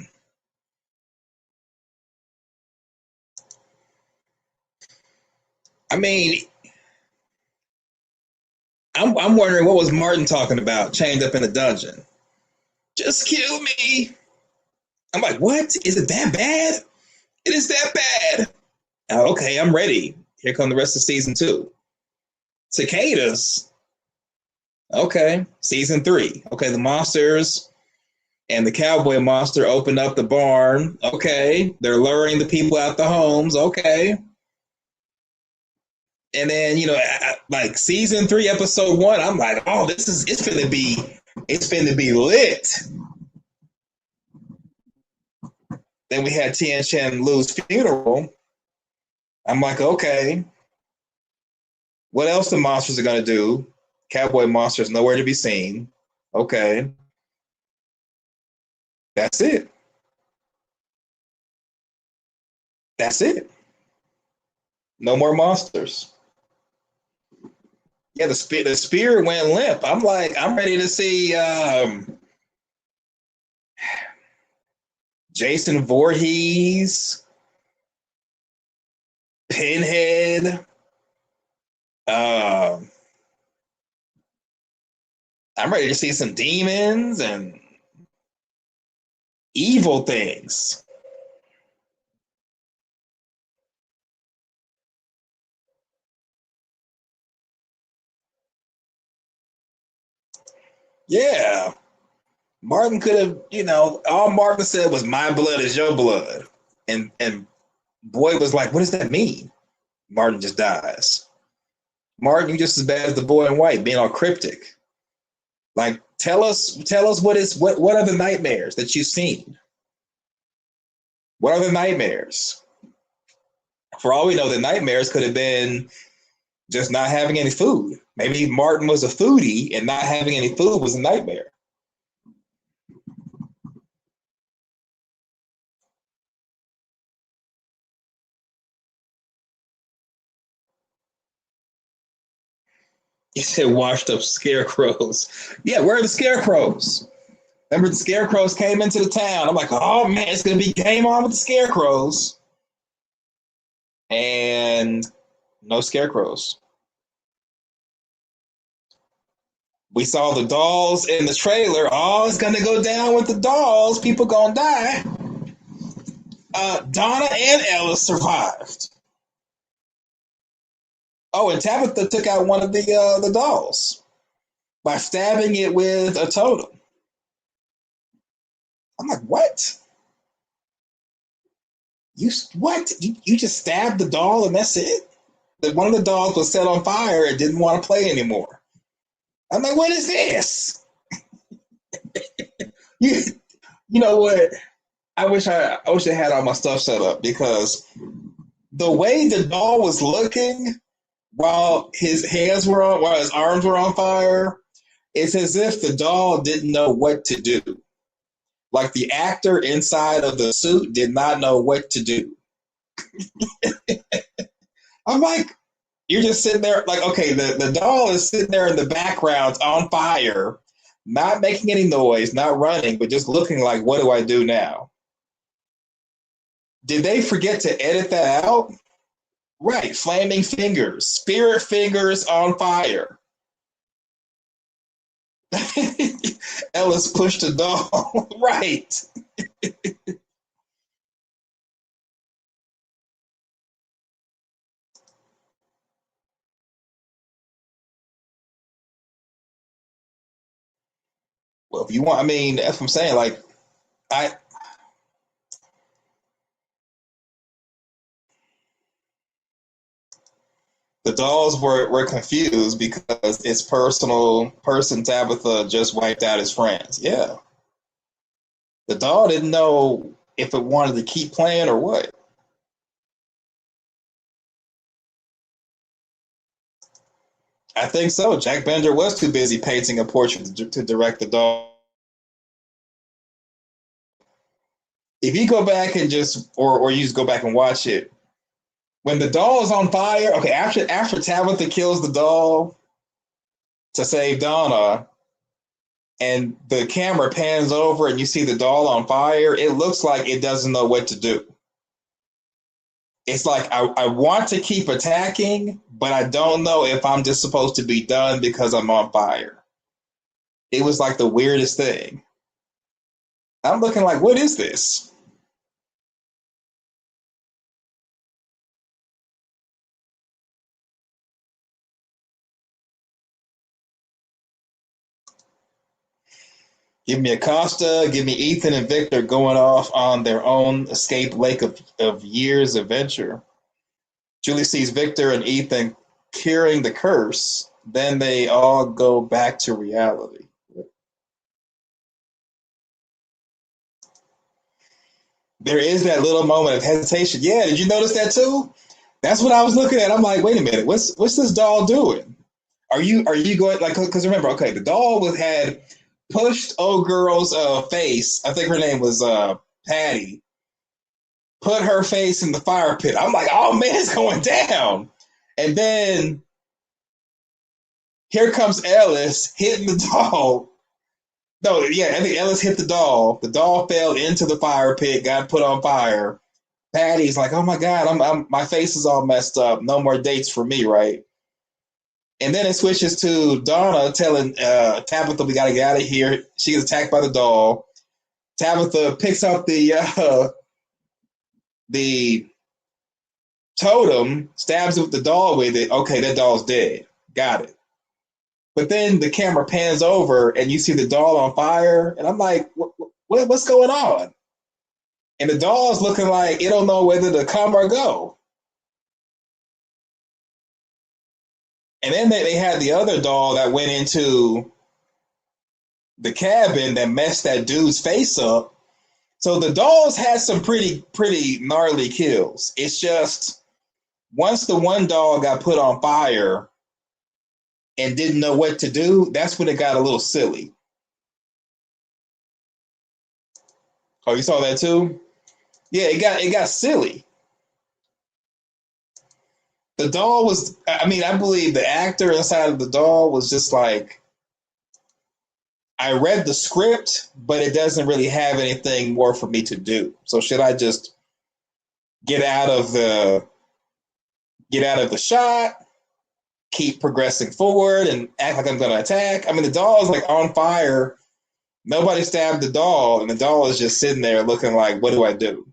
I mean, I'm wondering what was Martin talking about, chained up in a dungeon. Just kill me. I'm like, what? Is it that bad? It is that bad. Okay, I'm ready. Here come the rest of season 2. Cicadas. Okay, season 3. Okay, the monsters and the cowboy monster open up the barn. Okay, they're luring the people out the homes. Okay. And then like season 3, episode 1, I'm like, oh, it's gonna be lit. Then we had Tien Shan Lu's funeral. I'm like, okay, what else the monsters are gonna do? Cowboy monsters nowhere to be seen. Okay, that's it. That's it. No more monsters. Yeah, the spirit went limp. I'm like, I'm ready to see Jason Voorhees, Pinhead. Uh, I'm ready to see some demons and evil things. Yeah. Martin could have, all Martin said was my blood is your blood. And Boy was like, what does that mean? Martin just dies. Martin, you just as bad as the boy in white, being all cryptic. Like, tell us what are the nightmares that you've seen? What are the nightmares? For all we know, the nightmares could have been just not having any food. Maybe Martin was a foodie and not having any food was a nightmare. He said washed up scarecrows. Yeah, where are the scarecrows? Remember the scarecrows came into the town. I'm like, oh man, it's gonna be game on with the scarecrows. And no scarecrows. We saw the dolls in the trailer. Oh, it's gonna go down with the dolls. People gonna die. Donna and Ella survived. Oh, and Tabitha took out one of the dolls by stabbing it with a totem. I'm like, what? You just stabbed the doll and that's it? That one of the dolls was set on fire and didn't want to play anymore. I'm like, what is this? you you know what? I wish I had all my stuff set up because the way the doll was looking while while his arms were on fire, it's as if the doll didn't know what to do. Like the actor inside of the suit did not know what to do. I'm like, you're just sitting there, like, okay, the doll is sitting there in the background on fire, not making any noise, not running, but just looking like, what do I do now? Did they forget to edit that out? Right, flaming fingers, spirit fingers on fire. Ellis pushed the doll. Right. Well, if you want, I mean, that's what I'm saying. Like, I the dolls were confused because its personal person Tabitha just wiped out his friends. Yeah, the doll didn't know if it wanted to keep playing or what. I think so. Jack Bender was too busy painting a portrait to direct the doll. If you go back and or you just go back and watch it, when the doll is on fire, okay, after Tabitha kills the doll to save Donna, and the camera pans over and you see the doll on fire, it looks like it doesn't know what to do. It's like I want to keep attacking, but I don't know if I'm just supposed to be done because I'm on fire. It was like the weirdest thing. I'm looking like, what is this? Give me Acosta, give me Ethan and Victor going off on their own escape lake of years adventure. Julie sees Victor and Ethan curing the curse, then they all go back to reality. There is that little moment of hesitation. Yeah, did you notice that too? That's what I was looking at. I'm like, wait a minute, what's this doll doing? Are you going like? Because remember, okay, the doll had pushed old girl's face. I think her name was Patty. Put her face in the fire pit. I'm like, oh man, it's going down. And then here comes Ellis hitting the doll. No, yeah, I think Ellis hit the doll. The doll fell into the fire pit, got put on fire. Patty's like, oh my god, my face is all messed up. No more dates for me, right? And then it switches to Donna telling Tabitha, we gotta get out of here. She gets attacked by the doll. Tabitha picks up the totem, stabs it with the doll with it. Okay, that doll's dead. Got it. But then the camera pans over and you see the doll on fire, and I'm like, what's going on? And the doll's looking like it don't know whether to come or go. And then they had the other doll that went into the cabin that messed that dude's face up. So the dolls had some pretty gnarly kills. It's just once the one doll got put on fire and didn't know what to do, that's when it got a little silly. Oh, you saw that too? Yeah, it got silly. The doll was, I mean, I believe the actor inside of the doll was just like, I read the script, but it doesn't really have anything more for me to do. So should I just get out of the shot, keep progressing forward and act like I'm going to attack? I mean, the doll is like on fire. Nobody stabbed the doll, and the doll is just sitting there looking like, what do I do?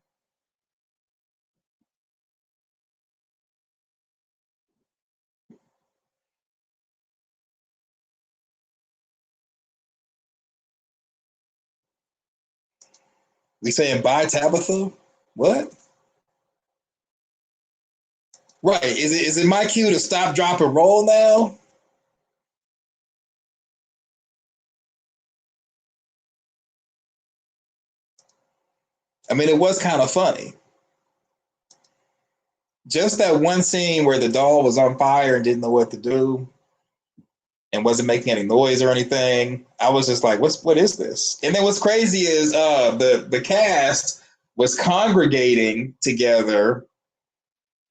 We saying bye, Tabitha? What? Right. Is it my cue to stop, drop, and roll now? I mean, it was kind of funny. Just that one scene where the doll was on fire and didn't know what to do and wasn't making any noise or anything. I was just like, what is this? And then what's crazy is the cast was congregating together,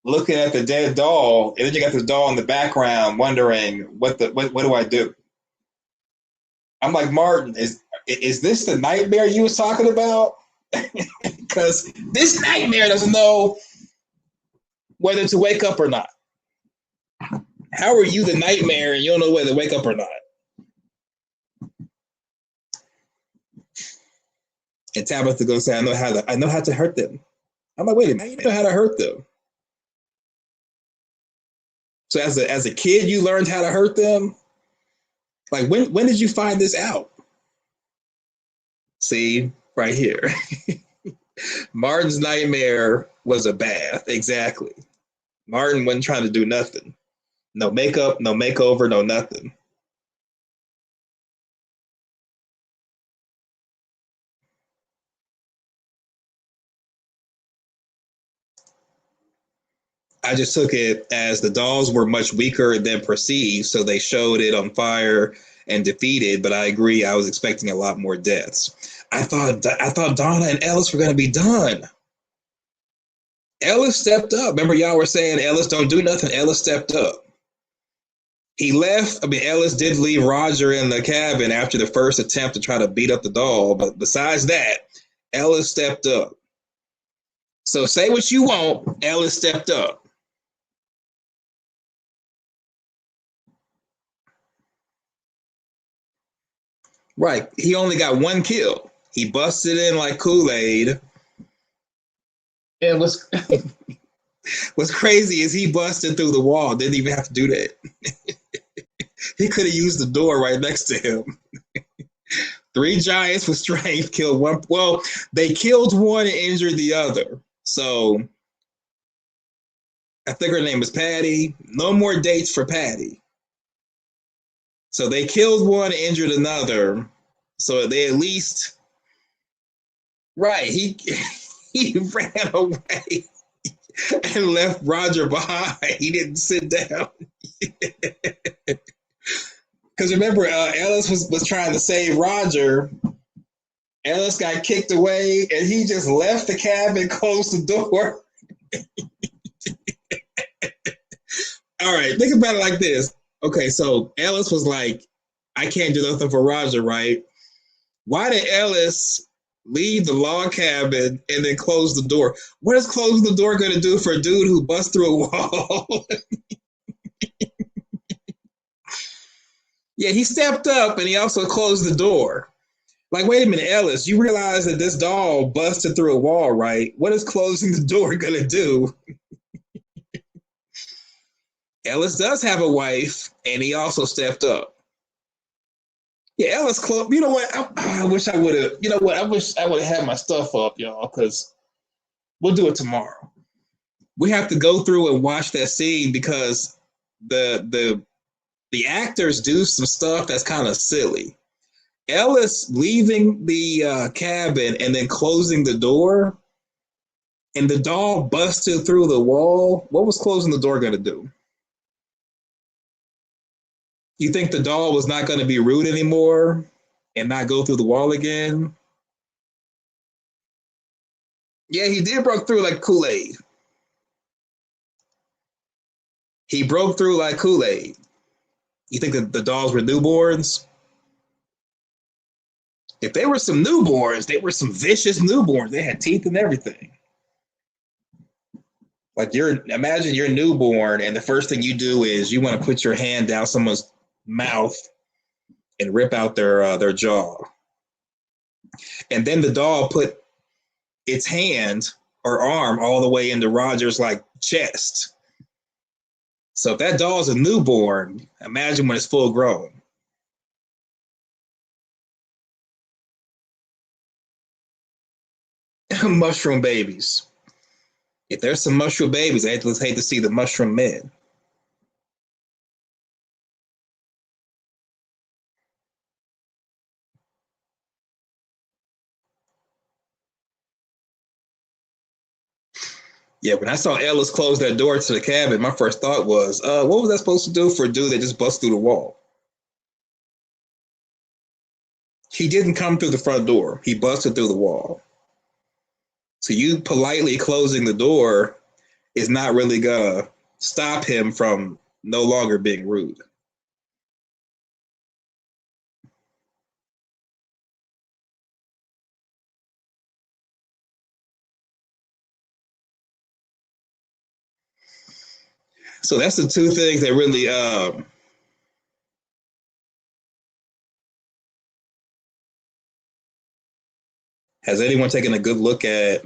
looking at the dead doll, and then you got this doll in the background wondering what do I do? I'm like, Martin, is this the nightmare you was talking about? Because this nightmare doesn't know whether to wake up or not. How are you the nightmare and you don't know whether to wake up or not? And Tabitha goes say, I know how to hurt them. I'm like, wait a minute, you know how to hurt them. So as a kid, you learned how to hurt them? Like when did you find this out? See, right here. Martin's nightmare was a bath. Exactly. Martin wasn't trying to do nothing. No makeup, no makeover, no nothing. I just took it as the dolls were much weaker than perceived, so they showed it on fire and defeated. But I agree, I was expecting a lot more deaths. I thought Donna and Ellis were going to be done. Ellis stepped up. Remember, y'all were saying Ellis don't do nothing. Ellis stepped up. He left. I mean, Ellis did leave Roger in the cabin after the first attempt to try to beat up the doll. But besides that, Ellis stepped up. So say what you want. Ellis stepped up. Right. He only got one kill. He busted in like Kool-Aid. And what's crazy is he busted through the wall. Didn't even have to do that. He could have used the door right next to him. Three giants with strength killed one. Well, they killed one and injured the other. So I think her name is Patty. No more dates for Patty. So they killed one, injured another. So they at least, right, he he ran away and left Roger behind. He didn't sit down. Because remember, Ellis was trying to save Roger. Ellis got kicked away, and he just left the cabin, closed the door. All right, think about it like this. Okay, so Ellis was like, I can't do nothing for Roger, right? Why did Ellis leave the log cabin and then close the door? What is closing the door going to do for a dude who busts through a wall? Yeah, he stepped up and he also closed the door. Like, wait a minute, Ellis, you realize that this doll busted through a wall, right? What is closing the door going to do? Ellis does have a wife, and he also stepped up. Yeah, Ellis Club. You know what? I wish I would have. You know what? I wish I would have had my stuff up, y'all, because we'll do it tomorrow. We have to go through and watch that scene because the actors do some stuff that's kind of silly. Ellis leaving the cabin and then closing the door, and the doll busted through the wall. What was closing the door going to do? You think the doll was not going to be rude anymore and not go through the wall again? Yeah, he did broke through like Kool-Aid. He broke through like Kool-Aid. You think that the dolls were newborns? If they were some newborns, they were some vicious newborns. They had teeth and everything. Like imagine you're newborn, and the first thing you do is you want to put your hand down someone's mouth and rip out their jaw. And then the doll put its hand or arm all the way into Roger's like chest. So if that doll's a newborn, imagine when it's full grown. Mushroom babies. If there's some mushroom babies, I just hate to see the mushroom men. Yeah, when I saw Ellis close that door to the cabin, my first thought was, what was that supposed to do for a dude that just bust through the wall? He didn't come through the front door. He busted through the wall. So you politely closing the door is not really gonna stop him from no longer being rude. So that's the two things that really has anyone taken a good look at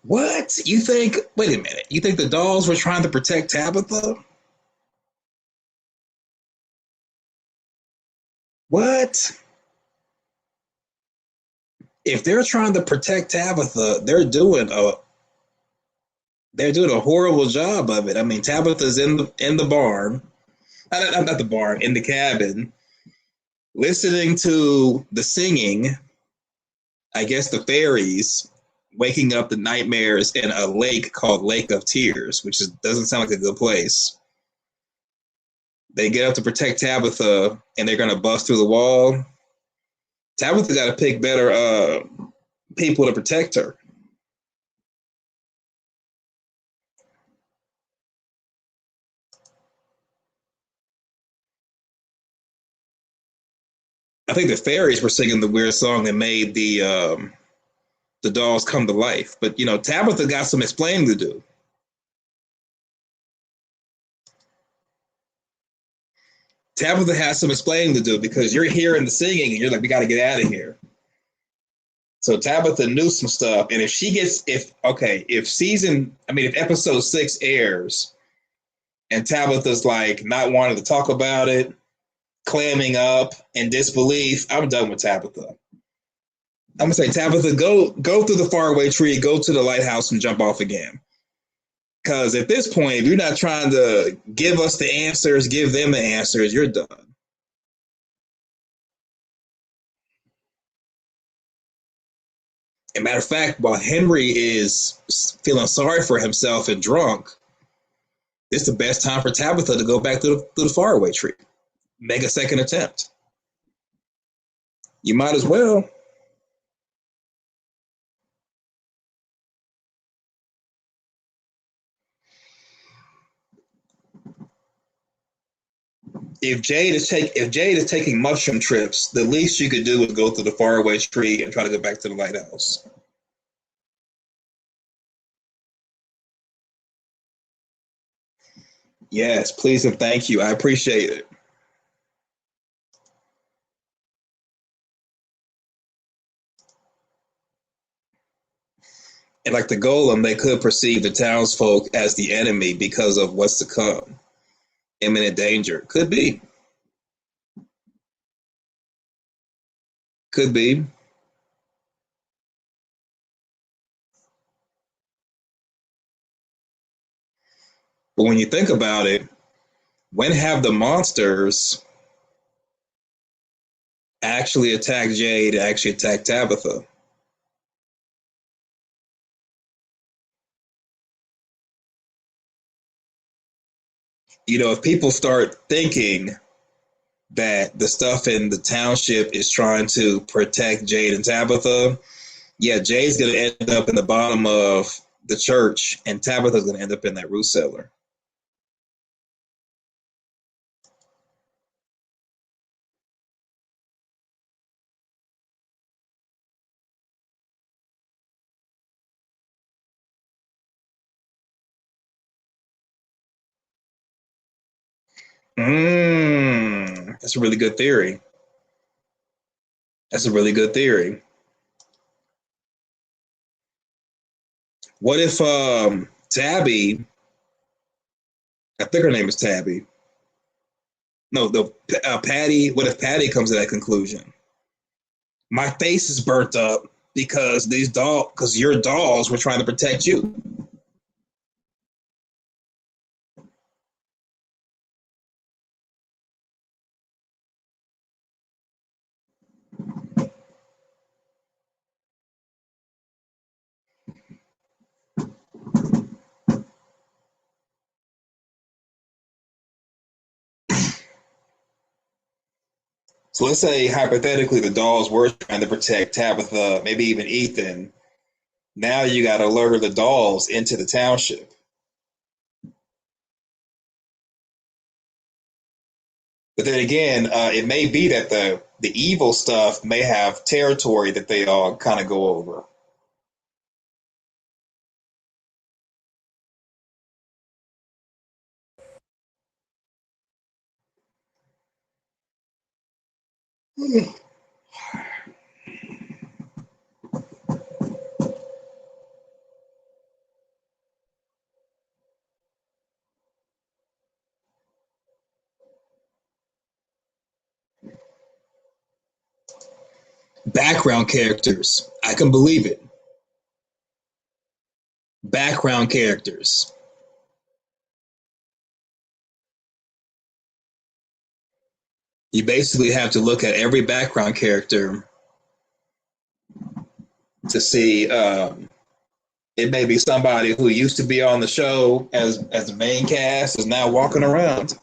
what you think? Wait a minute. You think the dolls were trying to protect Tabitha? What? If they're trying to protect Tabitha, they're doing a horrible job of it. I mean, Tabitha's in the barn, not the barn, in the cabin, listening to the singing. I guess the fairies waking up the nightmares in a lake called Lake of Tears, which doesn't sound like a good place. They get up to protect Tabitha, and they're gonna bust through the wall. Tabitha got to pick better people to protect her. I think the fairies were singing the weird song that made the dolls come to life. But Tabitha got some explaining to do. Tabitha has some explaining to do because you're hearing the singing and you're like, we got to get out of here. So Tabitha knew some stuff, and if episode 6 airs, and Tabitha's like not wanting to talk about it, clamming up in disbelief, I'm done with Tabitha. I'm gonna say, Tabitha, go through the faraway tree, go to the lighthouse, and jump off again. Because at this point, if you're not trying to give us the answers, give them the answers, you're done. As a matter of fact, while Henry is feeling sorry for himself and drunk, it's the best time for Tabitha to go back through the faraway tree, make a second attempt. You might as well. If Jade is taking mushroom trips, the least you could do is go through the faraway tree and try to go back to the lighthouse. Yes, please and thank you. I appreciate it. And like the golem, they could perceive the townsfolk as the enemy because of what's to come. Imminent danger. Could be. Could be. But when you think about it, when have the monsters actually attacked Jade, actually attacked Tabitha? If people start thinking that the stuff in the township is trying to protect Jade and Tabitha, yeah, Jade's going to end up in the bottom of the church, and Tabitha's going to end up in that root cellar. That's a really good theory. That's a really good theory. What if Tabby? I think her name is Tabby. No, the Patty. What if Patty comes to that conclusion? My face is burnt up because your dolls were trying to protect you. So let's say hypothetically the dolls were trying to protect Tabitha, maybe even Ethan. Now you got to lure the dolls into the township. But then again, it may be that the evil stuff may have territory that they all kind of go over. Background characters. I can believe it. Background characters. You basically have to look at every background character to see. It may be somebody who used to be on the show as the main cast is now walking around.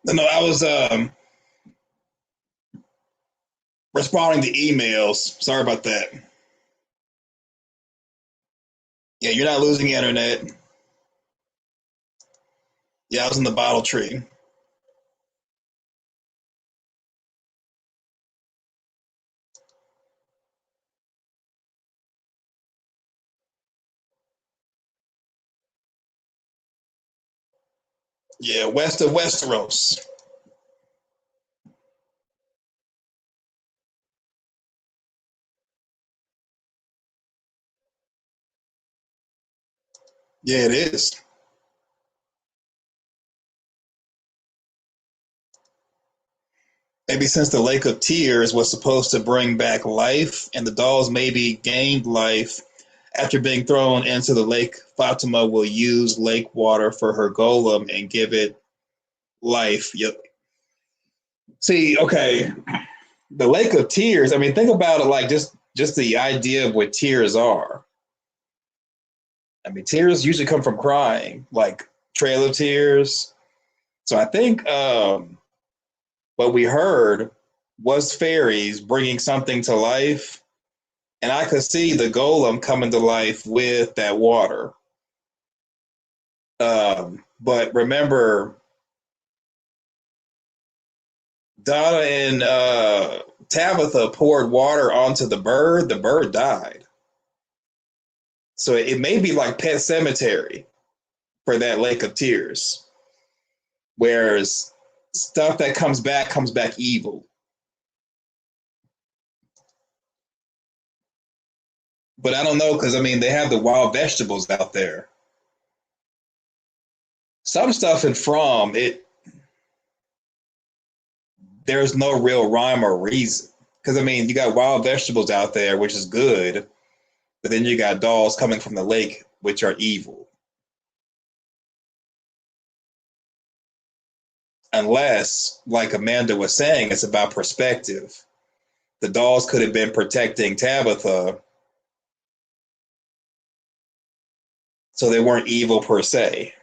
No, I was responding to emails. Sorry about that. Yeah, you're not losing internet. Yeah, I was in the bottle tree. Yeah, west of Westeros. Yeah, it is. Maybe since the Lake of Tears was supposed to bring back life, and the dolls maybe gained life after being thrown into the lake, Fatima will use lake water for her golem and give it life. Yep. See, okay, the Lake of Tears. I mean, think about it like just the idea of what tears are. I mean, tears usually come from crying, like Trail of Tears. So I think what we heard was fairies bringing something to life, and I could see the golem coming to life with that water. But remember, Donna and Tabitha poured water onto the bird. The bird died. So it may be like Pet Cemetery for that Lake of Tears, whereas stuff that comes back evil. But I don't know because I mean they have the wild vegetables out there. Some stuff in From it, there's no real rhyme or reason. Because I mean you got wild vegetables out there, which is good, but then you got dolls coming from the lake, which are evil. Unless, like Amanda was saying, it's about perspective. The dolls could have been protecting Tabitha, so they weren't evil per se.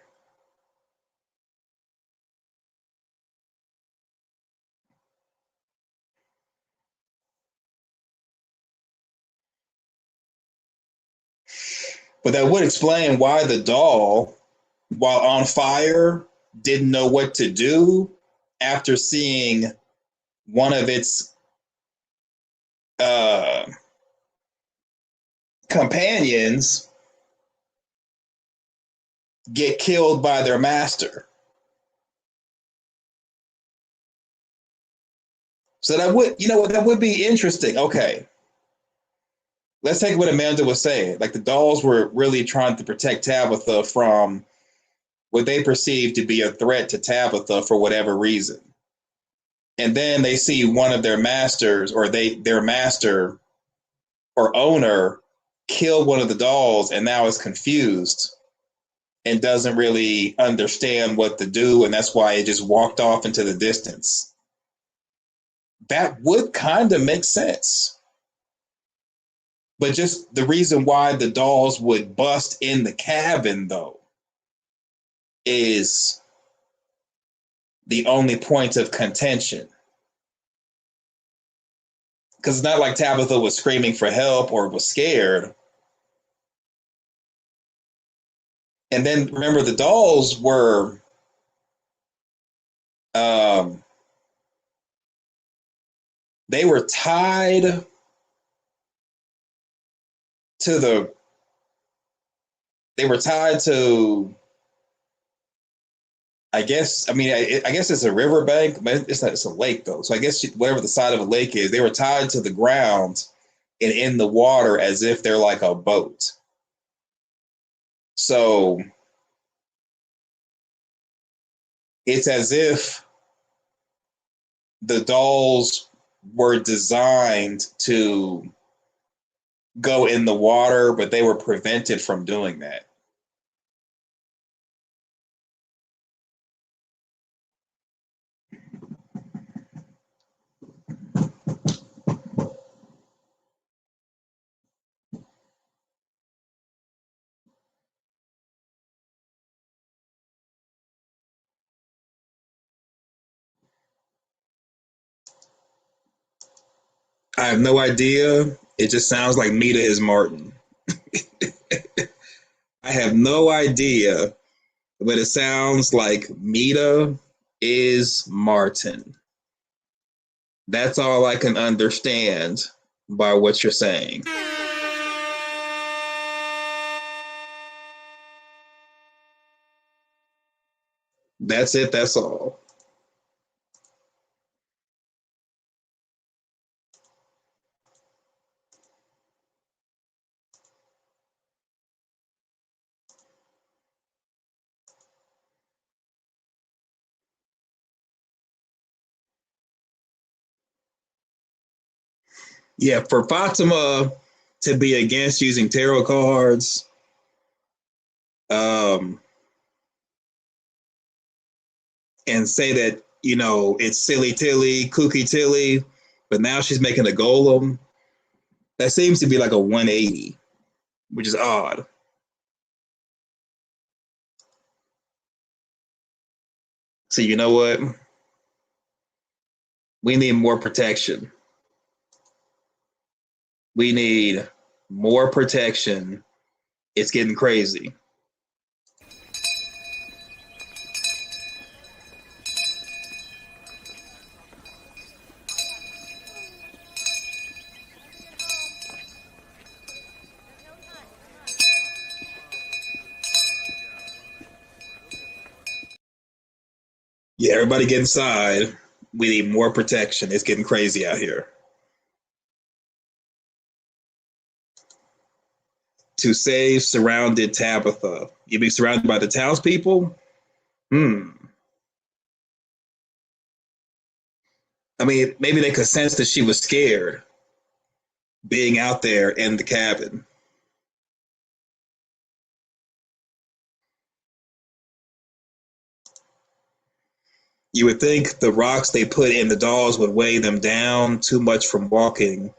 But that would explain why the doll, while on fire, didn't know what to do after seeing one of its uh, companions get killed by their master. So that would, you know what, that would be interesting. Okay, let's take what Amanda was saying. Like the dolls were really trying to protect Tabitha from what they perceive to be a threat to Tabitha for whatever reason. And then they see one of their masters or their master or owner kill one of the dolls and now is confused and doesn't really understand what to do, and that's why it just walked off into the distance. That would kind of make sense. But just the reason why the dolls would bust in the cabin though is the only point of contention. Because it's not like Tabitha was screaming for help or was scared. And then remember, the dolls were um, they were tied to the they were tied to I mean I guess it's a riverbank, but it's not, it's a lake though. So I guess whatever the side of a lake is, they were tied to the ground and in the water as if they're like a boat. So it's as if the dolls were designed to go in the water, but they were prevented from doing that. I have no idea. It just sounds like Mita is Martin. I have no idea, but it sounds like Mita is Martin. That's all I can understand by what you're saying. That's it. That's all. Yeah, for Fatima to be against using tarot cards, um, and say that it's silly tilly, kooky tilly, but now she's making a golem. That seems to be like a 180, which is odd. So you know what? We need more protection. We need more protection. It's getting crazy. Yeah, everybody get inside. We need more protection. It's getting crazy out here. To save surrounded Tabitha. You be surrounded by the townspeople? Hmm. I mean, maybe they could sense that she was scared being out there in the cabin. You would think the rocks they put in the dolls would weigh them down too much from walking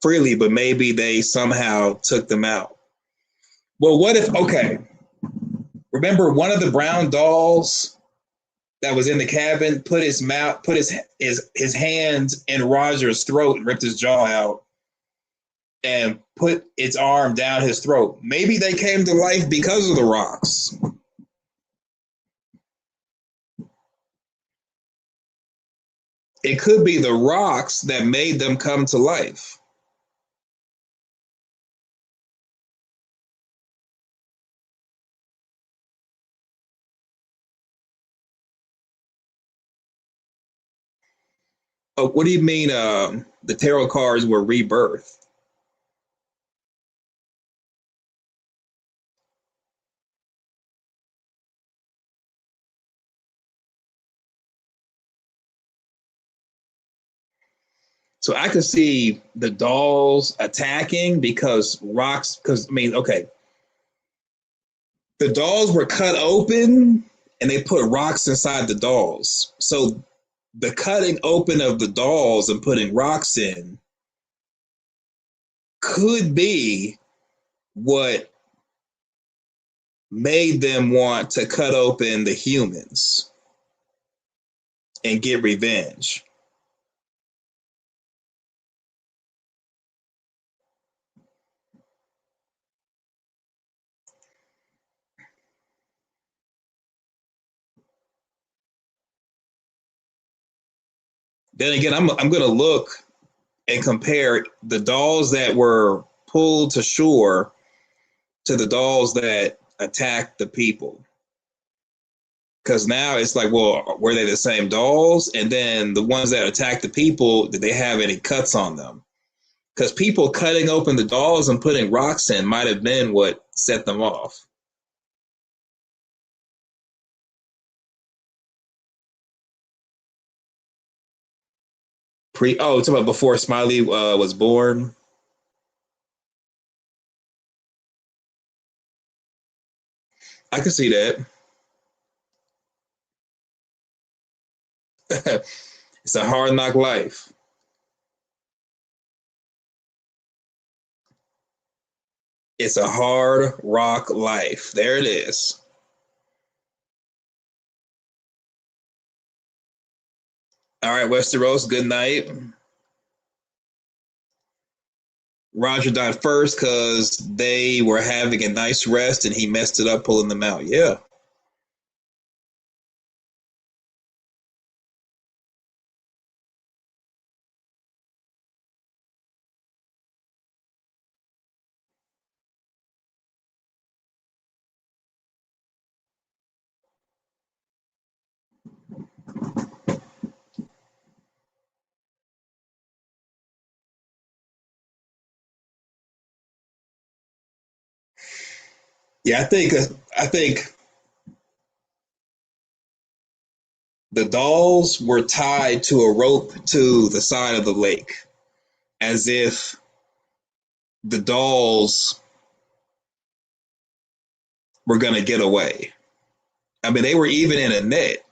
freely, but maybe they somehow took them out. Well, what if, okay, remember one of the brown dolls that was in the cabin put his hands in Roger's throat and ripped his jaw out and put its arm down his throat. Maybe they came to life because of the rocks. It could be the rocks that made them come to life. Oh, what do you mean the tarot cards were rebirth? So I could see the dolls attacking because rocks, because I mean, okay, the dolls were cut open and they put rocks inside the dolls. So the cutting open of the dolls and putting rocks in could be what made them want to cut open the humans and get revenge. Then again, I'm going to look and compare the dolls that were pulled to shore to the dolls that attacked the people. Because now it's like, well, were they the same dolls? And then the ones that attacked the people, did they have any cuts on them? Because people cutting open the dolls and putting rocks in might have been what set them off. It's about before Smiley was born. I can see that. It's a hard knock life. It's a hard rock life. There it is. All right, Westeros, good night. Roger died first because they were having a nice rest and he messed it up pulling them out. Yeah. Yeah, I think the dolls were tied to a rope to the side of the lake as if the dolls were going to get away. I mean, they were even in a net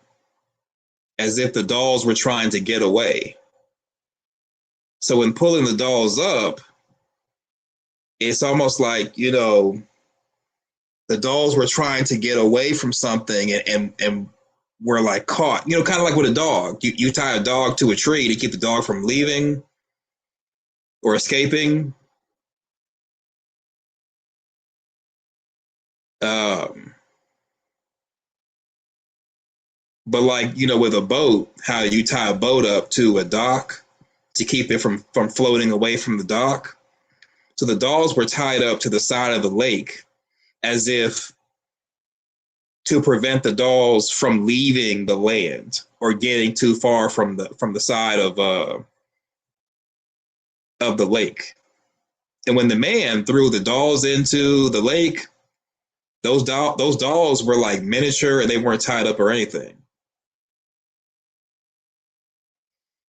as if the dolls were trying to get away. So when pulling the dolls up, it's almost like, the dolls were trying to get away from something and were like caught, kind of like with a dog. You tie a dog to a tree to keep the dog from leaving or escaping. Um, but like, with a boat, how you tie a boat up to a dock to keep it from floating away from the dock. So the dolls were tied up to the side of the lake as if to prevent the dolls from leaving the land or getting too far from the side of the lake. And when the man threw the dolls into the lake, those dolls were like miniature and they weren't tied up or anything.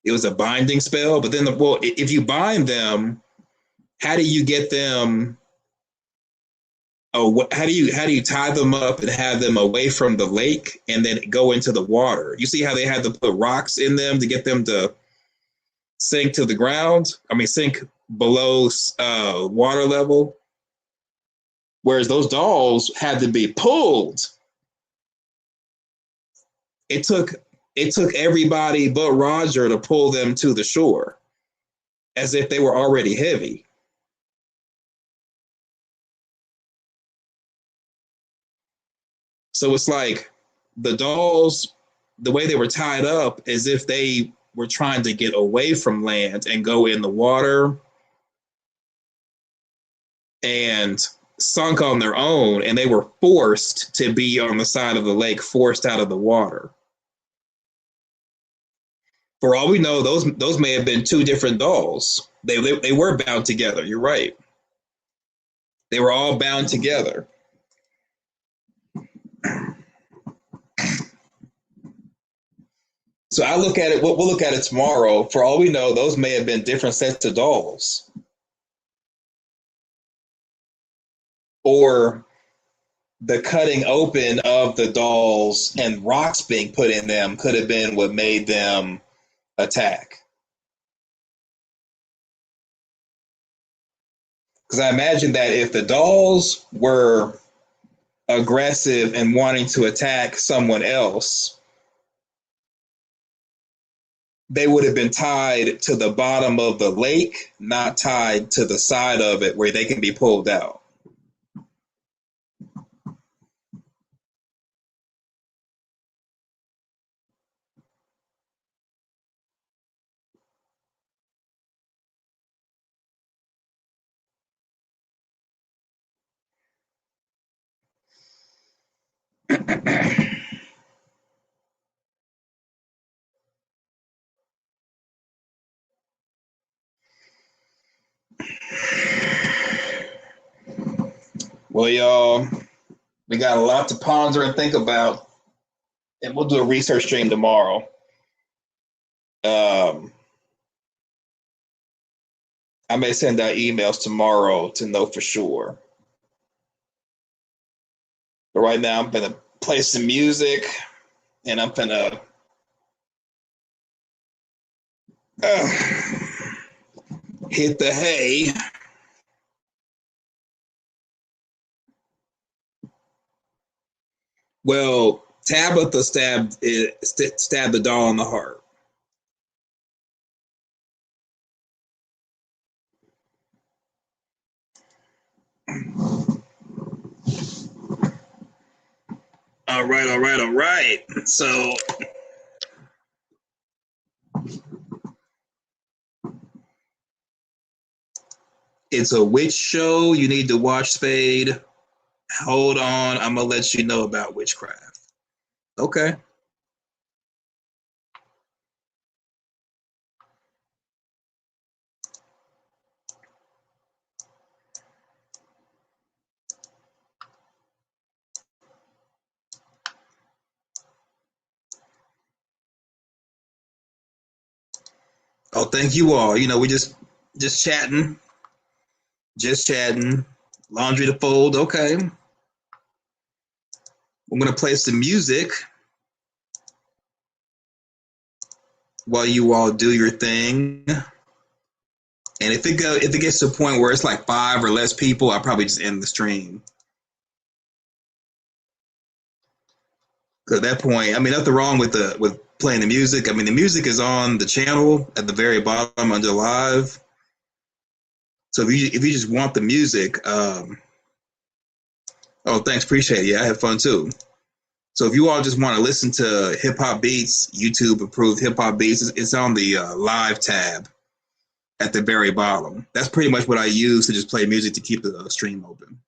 It was a binding spell, but then well, if you bind them, how do you get them? Oh, how do you tie them up and have them away from the lake and then go into the water? You see how they had to put rocks in them to get them to sink to the ground? I mean, sink below water level. Whereas those dolls had to be pulled. It took it took everybody but Roger to pull them to the shore, as if they were already heavy. So it's like the dolls, the way they were tied up, as if they were trying to get away from land and go in the water and sunk on their own, and they were forced to be on the side of the lake, forced out of the water. For all we know, those may have been two different dolls. They were bound together. You're right. They were all bound together. So I look at it. We'll look at it tomorrow. For all we know, those may have been different sets of dolls, or the cutting open of the dolls and rocks being put in them could have been what made them attack. Because I imagine that if the dolls were aggressive and wanting to attack someone else, they would have been tied to the bottom of the lake, not tied to the side of it where they can be pulled out. Well, y'all, we got a lot to ponder and think about, and we'll do a research stream tomorrow. Um, I may send out emails tomorrow to know for sure. But right now, I'm gonna play some music, and I'm gonna uh, hit the hay. Well, Tabitha stabbed the doll in the heart. All right, all right, all right. So it's a witch show you need to watch, Spade. Hold on, I'm gonna let you know about witchcraft. Okay. Oh, thank you all. You know, we just chatting, just chatting. Laundry to fold. Okay. I'm gonna play some music while you all do your thing. And if it gets to a point where it's like 5 or less people, I'll probably just end the stream. Because at that point, I mean, nothing wrong with playing the music. I mean, the music is on the channel at the very bottom under live. So if you just want the music, oh, thanks, appreciate it. Yeah, I had fun too. So if you all just want to listen to hip hop beats, YouTube approved hip hop beats, it's on the live tab at the very bottom. That's pretty much what I use to just play music to keep the stream open.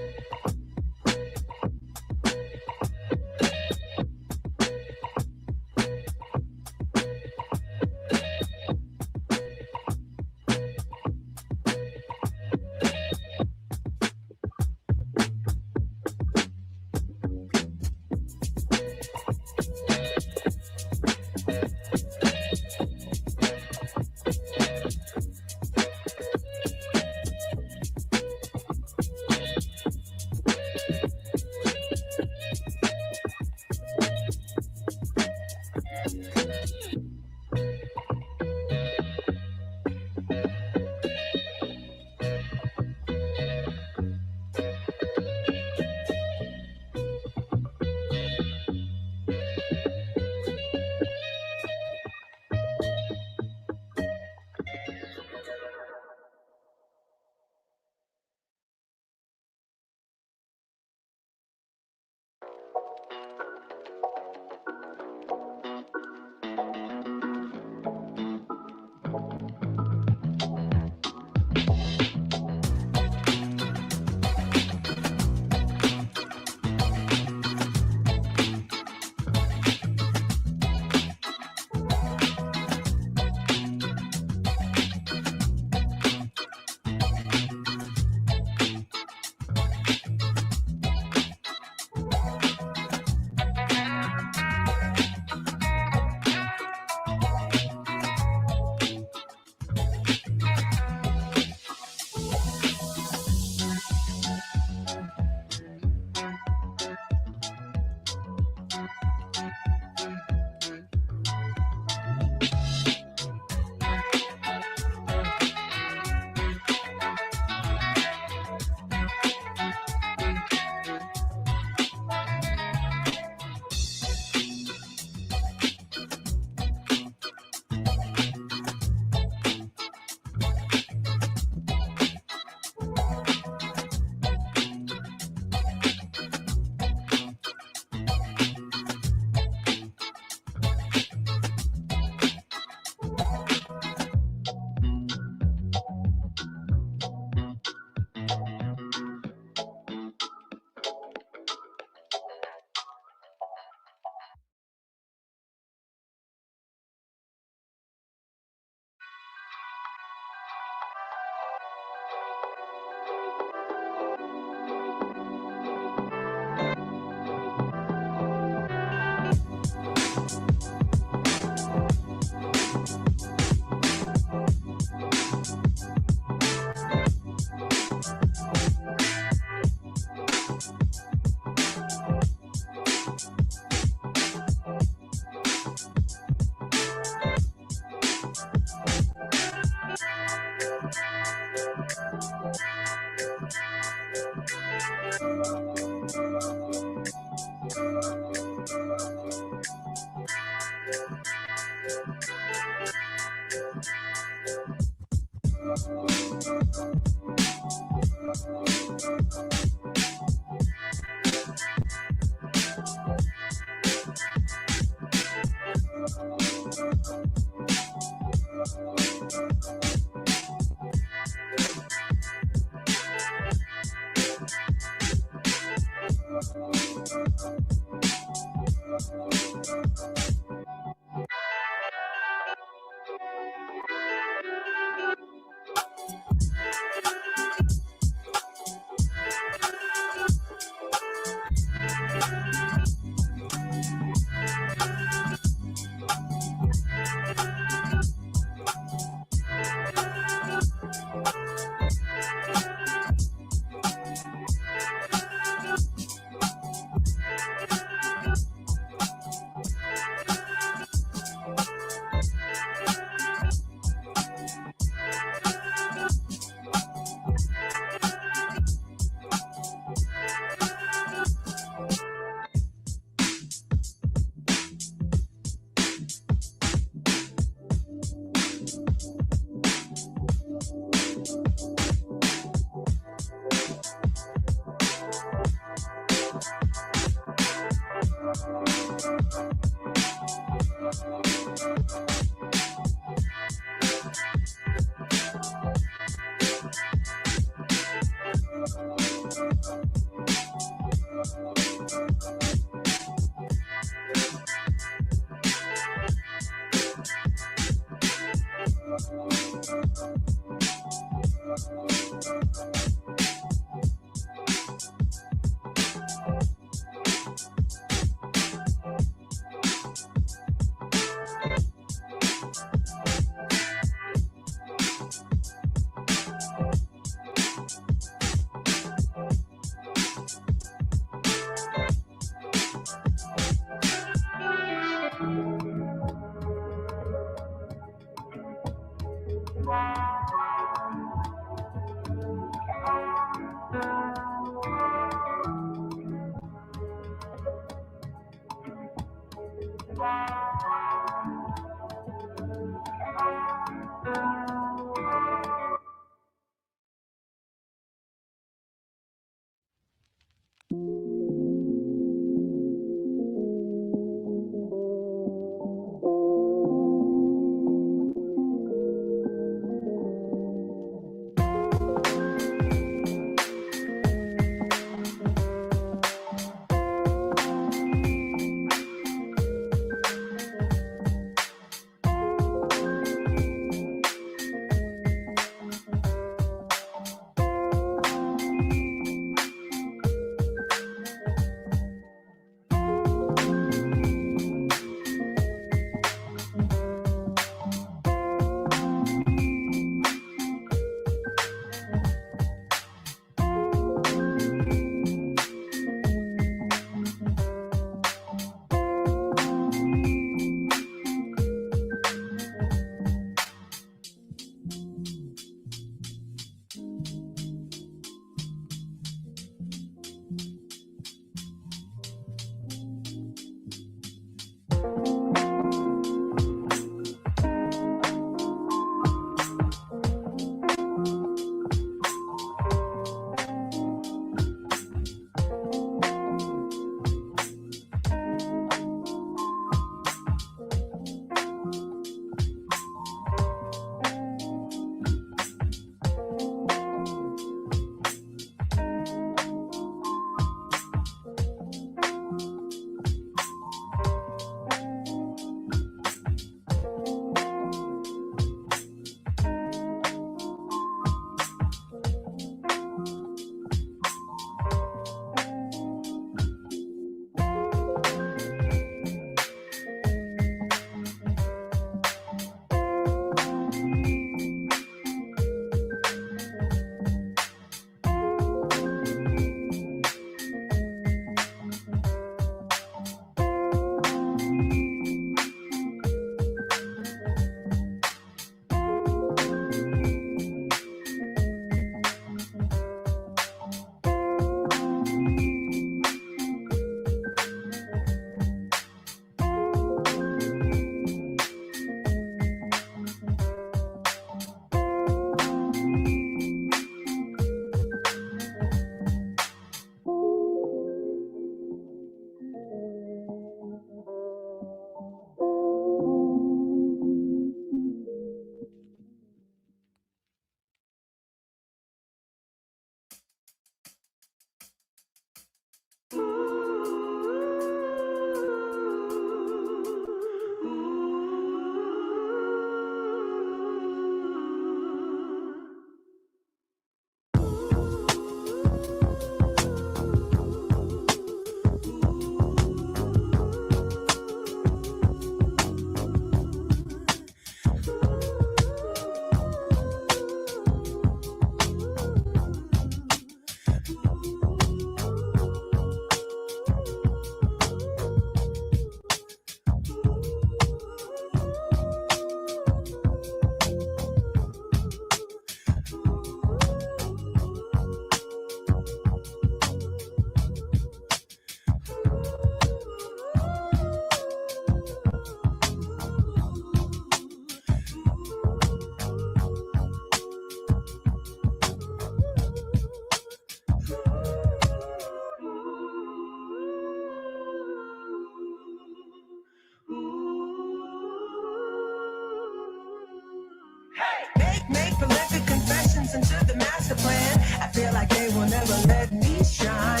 Make prolific confessions into the master plan. I feel like they will never let me shine.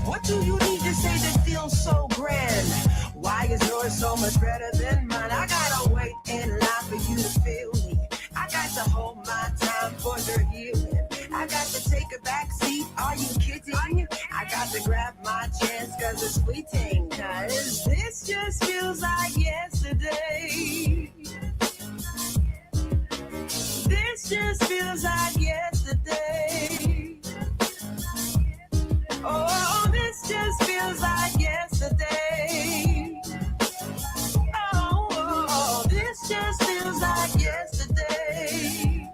What do you need to say that feels so grand? Why is yours so much better than mine? I gotta wait in line for you to feel me. I got to hold my time for your healing. I got to take a back seat. Are you kidding? I got to grab my chance cause it's fleeting. Cause this just feels like yesterday. This just feels like yesterday. Oh, this just feels like yesterday. Oh, this just feels like yesterday.